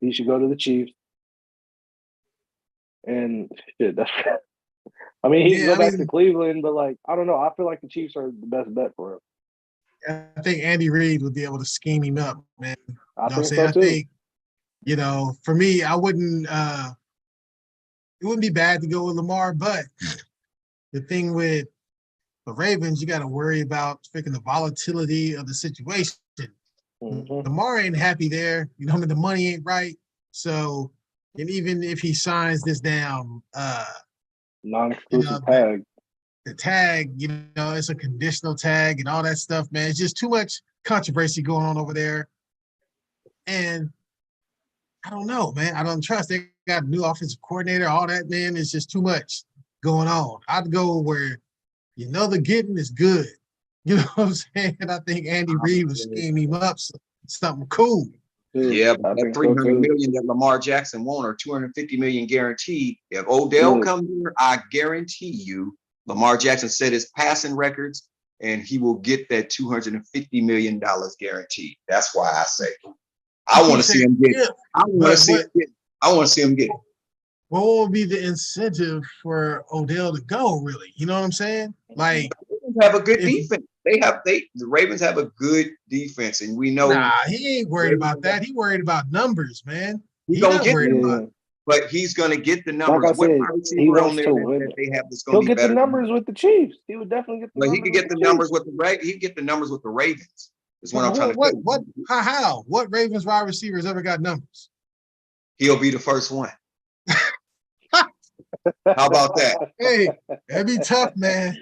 he should go to the Chiefs, and shit, that's he can go back to Cleveland, but I don't know. I feel like the Chiefs are the best bet for him. I think Andy Reid would be able to scheme him up, man. I think so too. I think, for me, I wouldn't it wouldn't be bad to go with Lamar, but the thing with the Ravens, you got to worry about freaking the volatility of the situation. Mm-hmm. Lamar ain't happy there. The money ain't right. So, and even if he signs this down, non-exclusive tag. The tag, it's a conditional tag and all that stuff, man. It's just too much controversy going on over there. And I don't know, man. I don't trust. They got a new offensive coordinator, all that, man. It's just too much going on. I'd go where the getting is good. You know what I'm saying? And I think Andy Reid would scheme him up something cool. Yeah, but that $300 million that Lamar Jackson won, or $250 million guaranteed. If Odell comes here, I guarantee you, Lamar Jackson set his passing records, and he will get that $250 million guaranteed. That's why I say I want to see him get it. I want to see him get it. What will be the incentive for Odell to go, really? You know what I'm saying? They have a good defense. The Ravens have a good defense, and we know. Nah, he ain't worried about that. He worried about numbers, man. He's not worried about it. But he's going to get the numbers. Like I said, he wants to win. That they have that's He'll get the numbers with the Chiefs. He would definitely get the numbers. He could get the numbers with the he get the numbers with the Ravens. Is what I'm trying to say. How? What Ravens wide receivers ever got numbers? He'll be the first one. How about that? Hey, that'd be tough, man.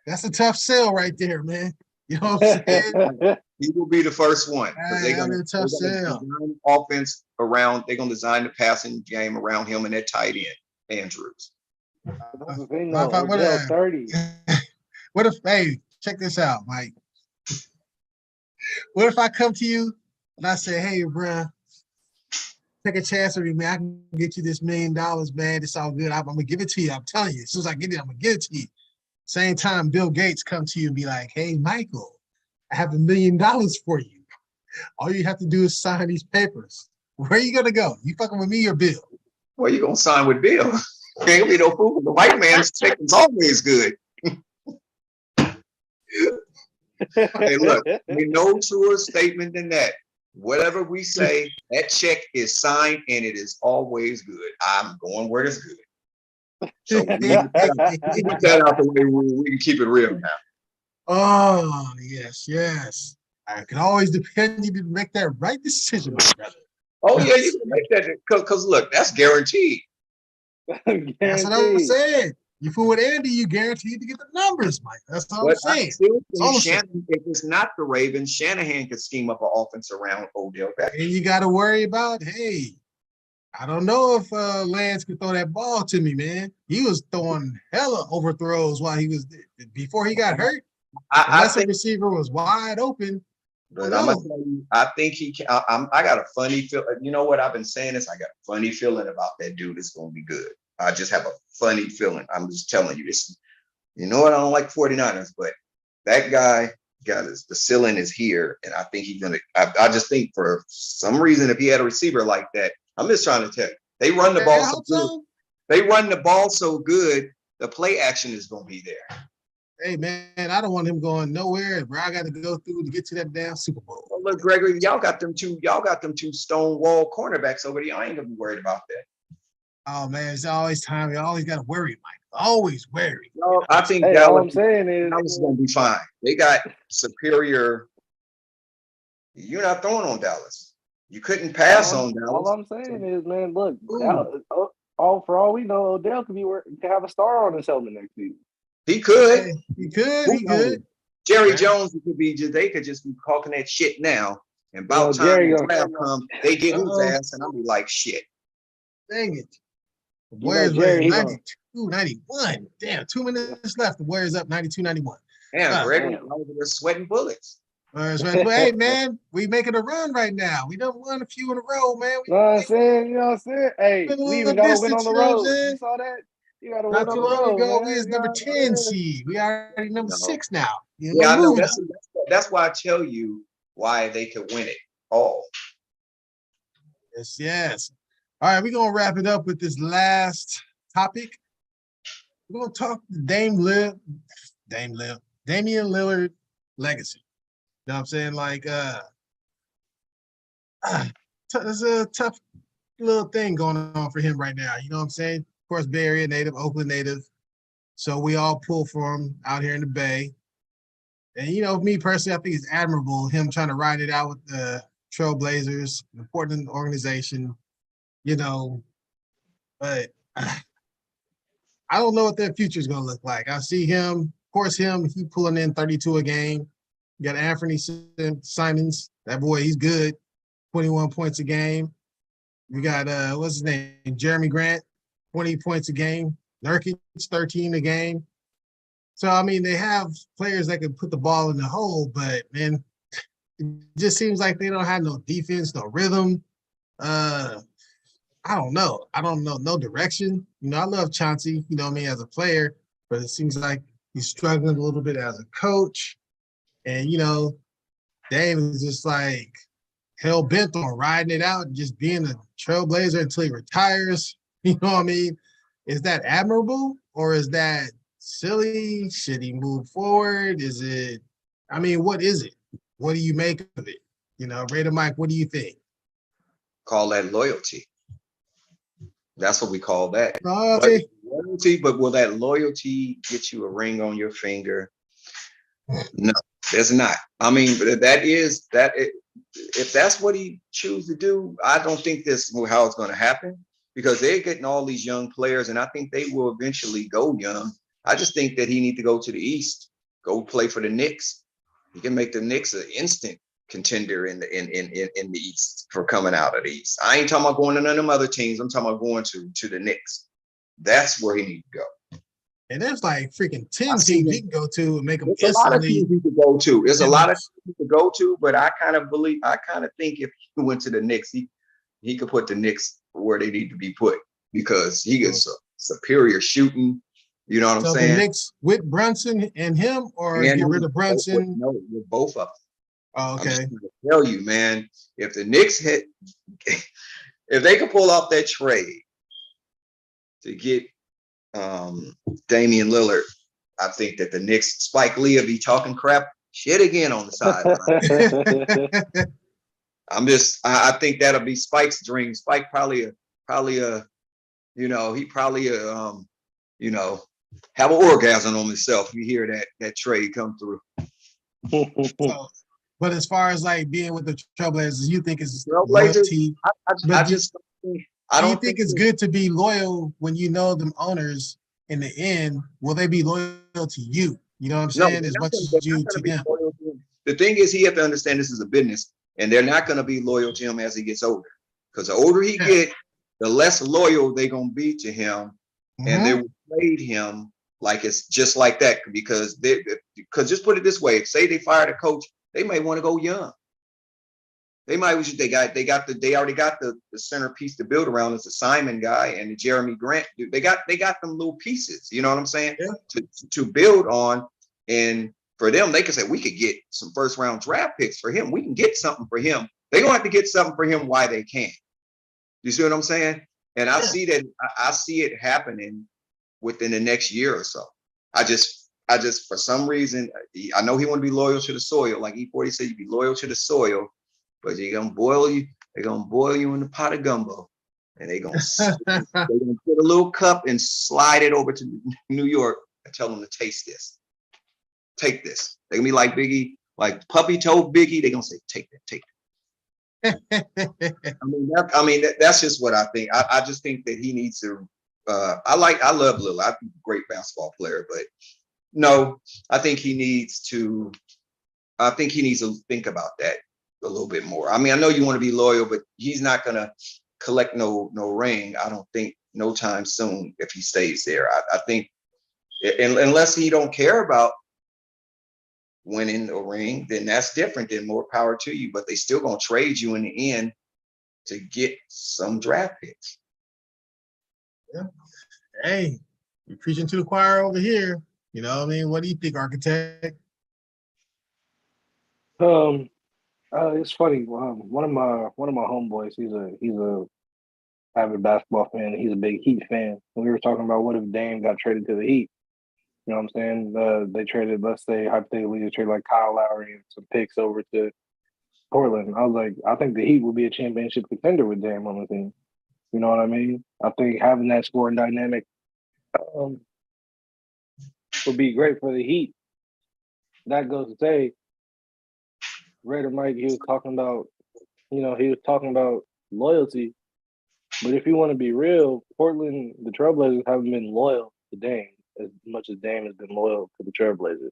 That's a tough sell right there, man. You know what I'm saying? He will be the first one because they're That'd be gonna a tough sell. design offense around. They're gonna design the passing game around him and that tight end, Andrews. That's the thing, What though. if Odell 30. what if, hey, check this out, Mike. What if I come to you and I say, hey, bruh, take a chance with me, man. I can get you this $1 million, man. It's all good. I'm gonna give it to you. I'm telling you. As soon as I get it, I'm gonna give it to you. Same time, Bill Gates come to you and be like, hey, Michael, I have $1 million for you. All you have to do is sign these papers. Where are you gonna go? You fucking with me or Bill? Well, you gonna sign with Bill? There ain't gonna be no fool. The white man's check is always good. Hey, look, no truer statement than that. Whatever we say, that check is signed and it is always good. I'm going where it's good. So we get that out the way. We can keep it real now. Oh, yes, yes. I can always depend on you to make that right decision, my brother. Oh, yeah, you can make that. Because look, that's guaranteed. That's what I'm saying. You fool with Andy, you guaranteed to get the numbers, Mike. That's what I'm saying. If it's not the Ravens, Shanahan could scheme up an offense around Odell Beckham. And you got to worry about, hey, I don't know if Lance could throw that ball to me, man. He was throwing hella overthrows while he was before he got hurt. Unless the receiver was wide open. But I'm gonna tell you, I think he can. I got a funny feel. You know what I've been saying is I got a funny feeling about that dude. It's gonna be good. I just have a funny feeling. I'm just telling you this. You know what? I don't like 49ers, but that guy got the ceiling is here, and I think he's gonna. I just think for some reason, if he had a receiver like that, I'm just trying to tell you, they run the ball so good. They run the ball so good, the play action is gonna be there. Hey man, I don't want him going nowhere where I got to go through to get to that damn Super Bowl. Well, look, Gregory, y'all got them two stonewall cornerbacks over there. Y'all ain't gonna be worried about that. Oh man, it's always time. You always got to worry, Mike. Always worry. No, I think all I'm saying is Dallas is gonna be fine. They got superior. You're not throwing on Dallas. You couldn't pass on Dallas. All I'm saying is, man, look, Dallas, for all we know, Odell could have a star on his helmet next season. He could. He could. Jerry Jones could be. They could just be talking that shit now. And about time the draft comes, they get his ass, and I'll be like, shit. Dang it. The Warriors were 92, 91. Damn, 2 minutes left. The Warriors up 92, 91. Damn, Gregory, they're sweating bullets. Hey, man, we making a run right now. We done won a few in a row, man. You know what I'm saying? Hey, we even got to win on the road. You saw that? You got to win on the road. Not too long ago, we was number 10 seed. We already number 6 now. Yeah, I know. That's why I tell you why they could win it all. Yes. All right, we're going to wrap it up with this last topic. We're going to talk Damian Lillard legacy. You know what I'm saying? Like, there's a tough little thing going on for him right now. You know what I'm saying? Of course, Bay Area native, Oakland native. So we all pull for him out here in the Bay. And, you know, me personally, I think it's admirable, him trying to ride it out with the Trailblazers, an important organization, you know. But I don't know what their future is going to look like. I see him, of course, he pulling in 32 a game. You got Anthony Simons. That boy, he's good. 21 points a game. We got, what's his name? Jeremy Grant, 20 points a game. Nurkic, 13 a game. So, I mean, they have players that can put the ball in the hole, but, man, it just seems like they don't have no defense, no rhythm. I don't know. No direction. You know, I love Chauncey, you know what I mean, as a player, but it seems like he's struggling a little bit as a coach. And, you know, Dame is just like hell-bent on riding it out and just being a Trailblazer until he retires. You know what I mean? Is that admirable or is that silly? Should he move forward? Is it – I mean, what is it? What do you make of it? You know, Raider Mike, what do you think? Call that loyalty. That's what we call that. Loyalty. But will that loyalty get you a ring on your finger? No, there's not. I mean, if that's what he chooses to do, I don't think this is how it's going to happen because they're getting all these young players, and I think they will eventually go young. I just think that he needs to go to the East, go play for the Knicks. He can make the Knicks an instant contender in the East for coming out of the East. I ain't talking about going to none of them other teams. I'm talking about going to the Knicks. That's where he needs to go. And there's like freaking 10 teams he can go to and make them There's a lot of teams he could go to. There's a lot of teams he could go to, but I kind of think if he went to the Knicks, he could put the Knicks where they need to be put because he gets superior shooting. You know what I'm saying? The Knicks with Brunson and him, or get rid of Brunson? No, with both of them. Oh, okay. I'm just gonna tell you, man, if the Knicks if they could pull off that trade to get Damian Lillard, I think that the Knicks, Spike Lee will be talking crap shit again on the sideline. I think that'll be Spike's dream. Spike probably he probably have an orgasm on himself. You hear that trade come through. So, but as far as like being with the Trailblazers, you think it's loyalty? I don't think it's good to be loyal when you know them owners in the end. Will they be loyal to you? You know what I'm saying? As much as you to them. The thing is, he have to understand this is a business, and they're not going to be loyal to him as he gets older. Because the older he get, the less loyal they're going to be to him, and they will trade him like it's just like that. Because just put it this way: say they fired a coach, they may want to go young. They might they already got the centerpiece to build around as the Simon guy and the Jeremy Grant dude. They got them little pieces, you know what I'm saying? Yeah. To build on. And for them, they can say we could get some first round draft picks for him. We can get something for him. They're gonna have to get something for him while they can. You see what I'm saying? And I see it happening within the next year or so. I just for some reason, I know he want to be loyal to the soil, like E40 said, you be loyal to the soil. But they're gonna boil you in a pot of gumbo, and they're gonna put a little cup and slide it over to New York and tell them to taste this. Take this. They're gonna be like Biggie, like puppy toe Biggie. They're gonna say, take that. That's just what I think. I just think that he needs to. I love Lillard. I think he's a great basketball player, but no, I think he needs to think about that a little bit more. I mean, I know you want to be loyal, but he's not gonna collect no ring. I don't think no time soon if he stays there. I think unless he don't care about winning a ring, then that's different. Then more power to you. But they still gonna trade you in the end to get some draft picks. Yeah. Hey, you're preaching to the choir over here. You know what I mean? What do you think, architect? It's funny. One of my homeboys, he's a avid basketball fan. He's a big Heat fan. And we were talking about what if Dame got traded to the Heat. You know what I'm saying? They traded, let's say hypothetically, they traded like Kyle Lowry and some picks over to Portland. I was like, I think the Heat will be a championship contender with Dame on the team. You know what I mean? I think having that scoring dynamic would be great for the Heat. That goes to say, Raider Mike, he was talking about loyalty. But if you want to be real, Portland, the Trailblazers haven't been loyal to Dame as much as Dame has been loyal to the Trailblazers.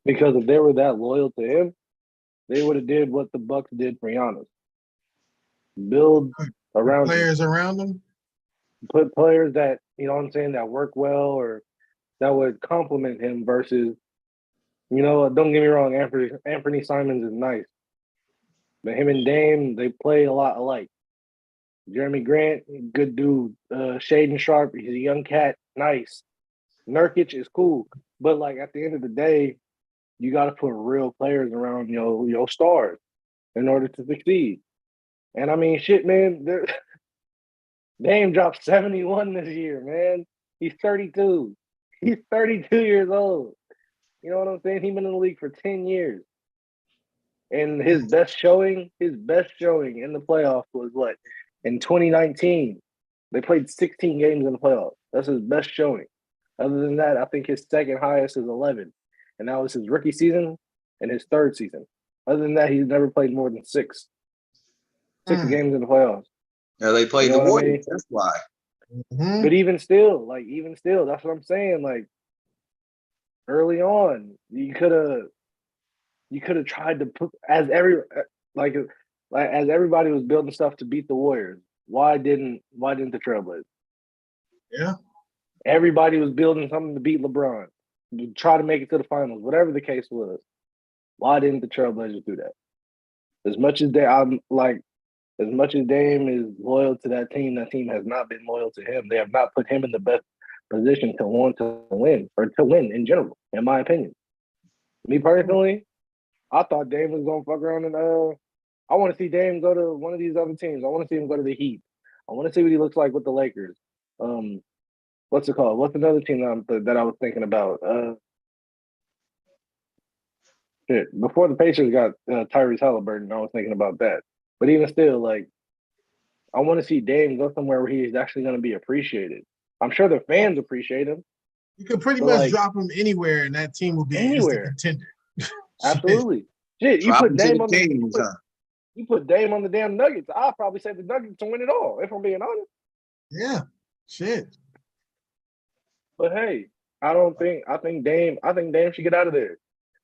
Because if they were that loyal to him, they would have did what the Bucks did for Giannis. Build around players around them. Put players that, you know what I'm saying, that work well or that would complement him versus, don't get me wrong, Anthony Simons is nice. But him and Dame, they play a lot alike. Jeremy Grant, good dude. Shaden Sharp, he's a young cat, nice. Nurkic is cool. But like at the end of the day, you got to put real players around your stars in order to succeed. And I mean, shit, man, Dame dropped 71 this year, man. He's 32. He's 32 years old. You know what I'm saying? He's been in the league for 10 years. And his best showing in the playoffs was what? In 2019. They played 16 games in the playoffs. That's his best showing. Other than that, I think his second highest is 11. And that was his rookie season and his third season. Other than that, he's never played more than six games in the playoffs. Yeah, they played the Warriors. I mean? That's why. Mm-hmm. But even still, that's what I'm saying. Like, early on, you could have you could have tried to put like as everybody was building stuff to beat the Warriors. Why didn't the Trailblazers? Yeah. Everybody was building something to beat LeBron, to try to make it to the finals, whatever the case was. Why didn't the Trailblazers do that? As much as Dame is loyal to that team has not been loyal to him. They have not put him in the best position to want to win or to win in general, in my opinion. Me personally, I thought Dame was gonna fuck around and I want to see Dame go to one of these other teams. I want to see him go to the Heat. I want to see what he looks like with the Lakers. What's it called? What's another team that I was thinking about? Before the Pacers got Tyrese Halliburton, I was thinking about that. But even still, like, I want to see Dame go somewhere where he is actually going to be appreciated. I'm sure the fans appreciate him. You could pretty much drop him anywhere, and that team will be an instant contender. Absolutely. Shit, you Drop put him to Dame the on Kings, you put Dame on the damn Nuggets. I'll probably say the Nuggets to win it all, if I'm being honest. Yeah, shit. But hey, I think Dame should get out of there.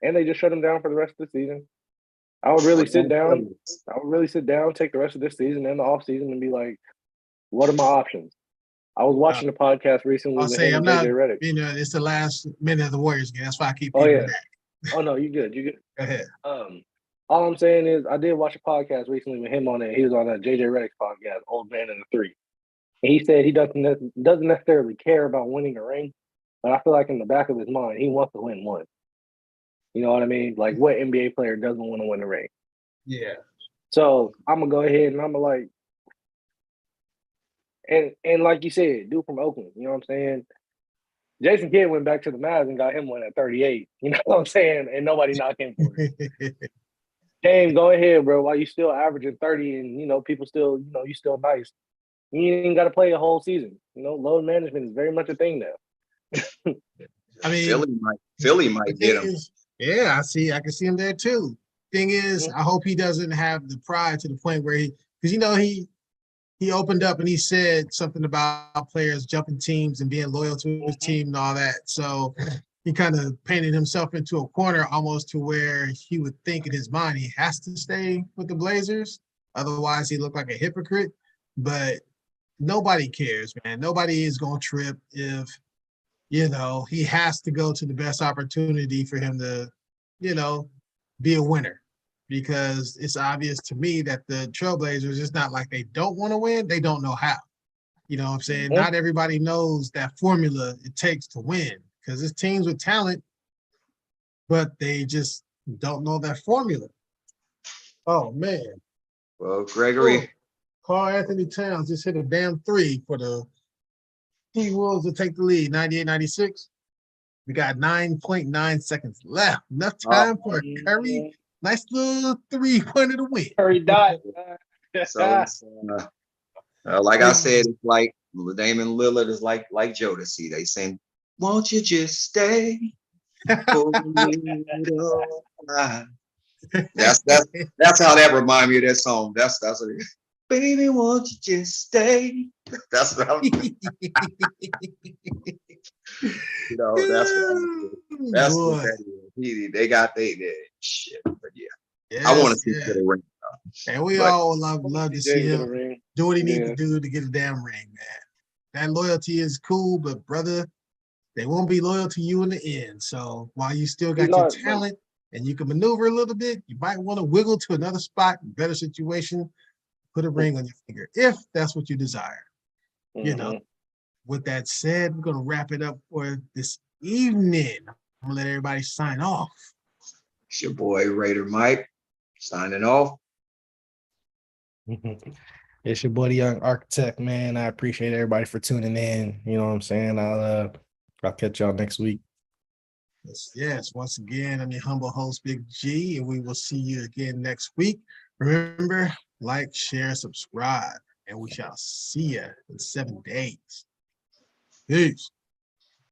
And they just shut him down for the rest of the season. I would really sit down, take the rest of this season and the off season and be like, what are my options? I was watching a podcast recently I'll with say him I'm and not, JJ Redick. It's the last minute of the Warriors game. That's why I keep Oh, yeah. back. Oh, no, you good. You good. Go ahead. All I'm saying is I did watch a podcast recently with him on it. He was on a JJ Redick podcast, Old Man in the Three. And he said he doesn't necessarily care about winning a ring, but I feel like in the back of his mind, he wants to win one. You know what I mean? Like, what NBA player doesn't want to win a ring? Yeah. So I'm gonna go ahead and I'm gonna like, and like you said, dude from Oakland. You know what I'm saying? Jason Kidd went back to the Mavs and got him one at 38. You know what I'm saying? And nobody knocked him for it. Dame, go ahead, bro. While you still averaging 30 and people still, you still nice. You ain't got to play a whole season. Load management is very much a thing now. I mean, Philly might get him. Yeah, I can see him there too. Thing is, I hope he doesn't have the pride to the point where because he opened up and he said something about players jumping teams and being loyal to his team and all that. So he kind of painted himself into a corner almost to where he would think in his mind he has to stay with the Blazers. Otherwise, he looked like a hypocrite. But nobody cares, man. Nobody is going to trip if, he has to go to the best opportunity for him to, be a winner. Because it's obvious to me that the Trailblazers, it's not like they don't want to win. They don't know how. You know what I'm saying? Mm-hmm. Not everybody knows that formula it takes to win because it's teams with talent, but they just don't know that formula. Oh, man. Well, Gregory. Karl Anthony Towns just hit a damn three for the T-Wolves to take the lead, 98-96. We got 9.9 seconds left. Enough time for a Curry. Nice little three-pointer to win. Curry dot. So, like I said, it's like Damon Lillard is like Jodeci. They saying, "Won't you just stay for a little while?" That's how that remind me of that song. That's what it is. Baby, won't you just stay? That's what I'm that's what that is. They got they shit. But yeah. Yes, I want to see him get a ring. And we all love to see him do what he needs to do to get a damn ring, man. That loyalty is cool, but brother, they won't be loyal to you in the end. So while you still got your talent and you can maneuver a little bit, you might want to wiggle to another spot, better situation, put a ring on your finger if that's what you desire. Mm-hmm. With that said, we're going to wrap it up for this evening. I'm going to let everybody sign off. It's your boy, Raider Mike, signing off. It's your boy, the Young Architect, man. I appreciate everybody for tuning in. You know what I'm saying? I'll catch y'all next week. Yes. Once again, I'm your humble host, Big G, and we will see you again next week. Remember, like, share, subscribe, and we shall see you in 7 days. Peace.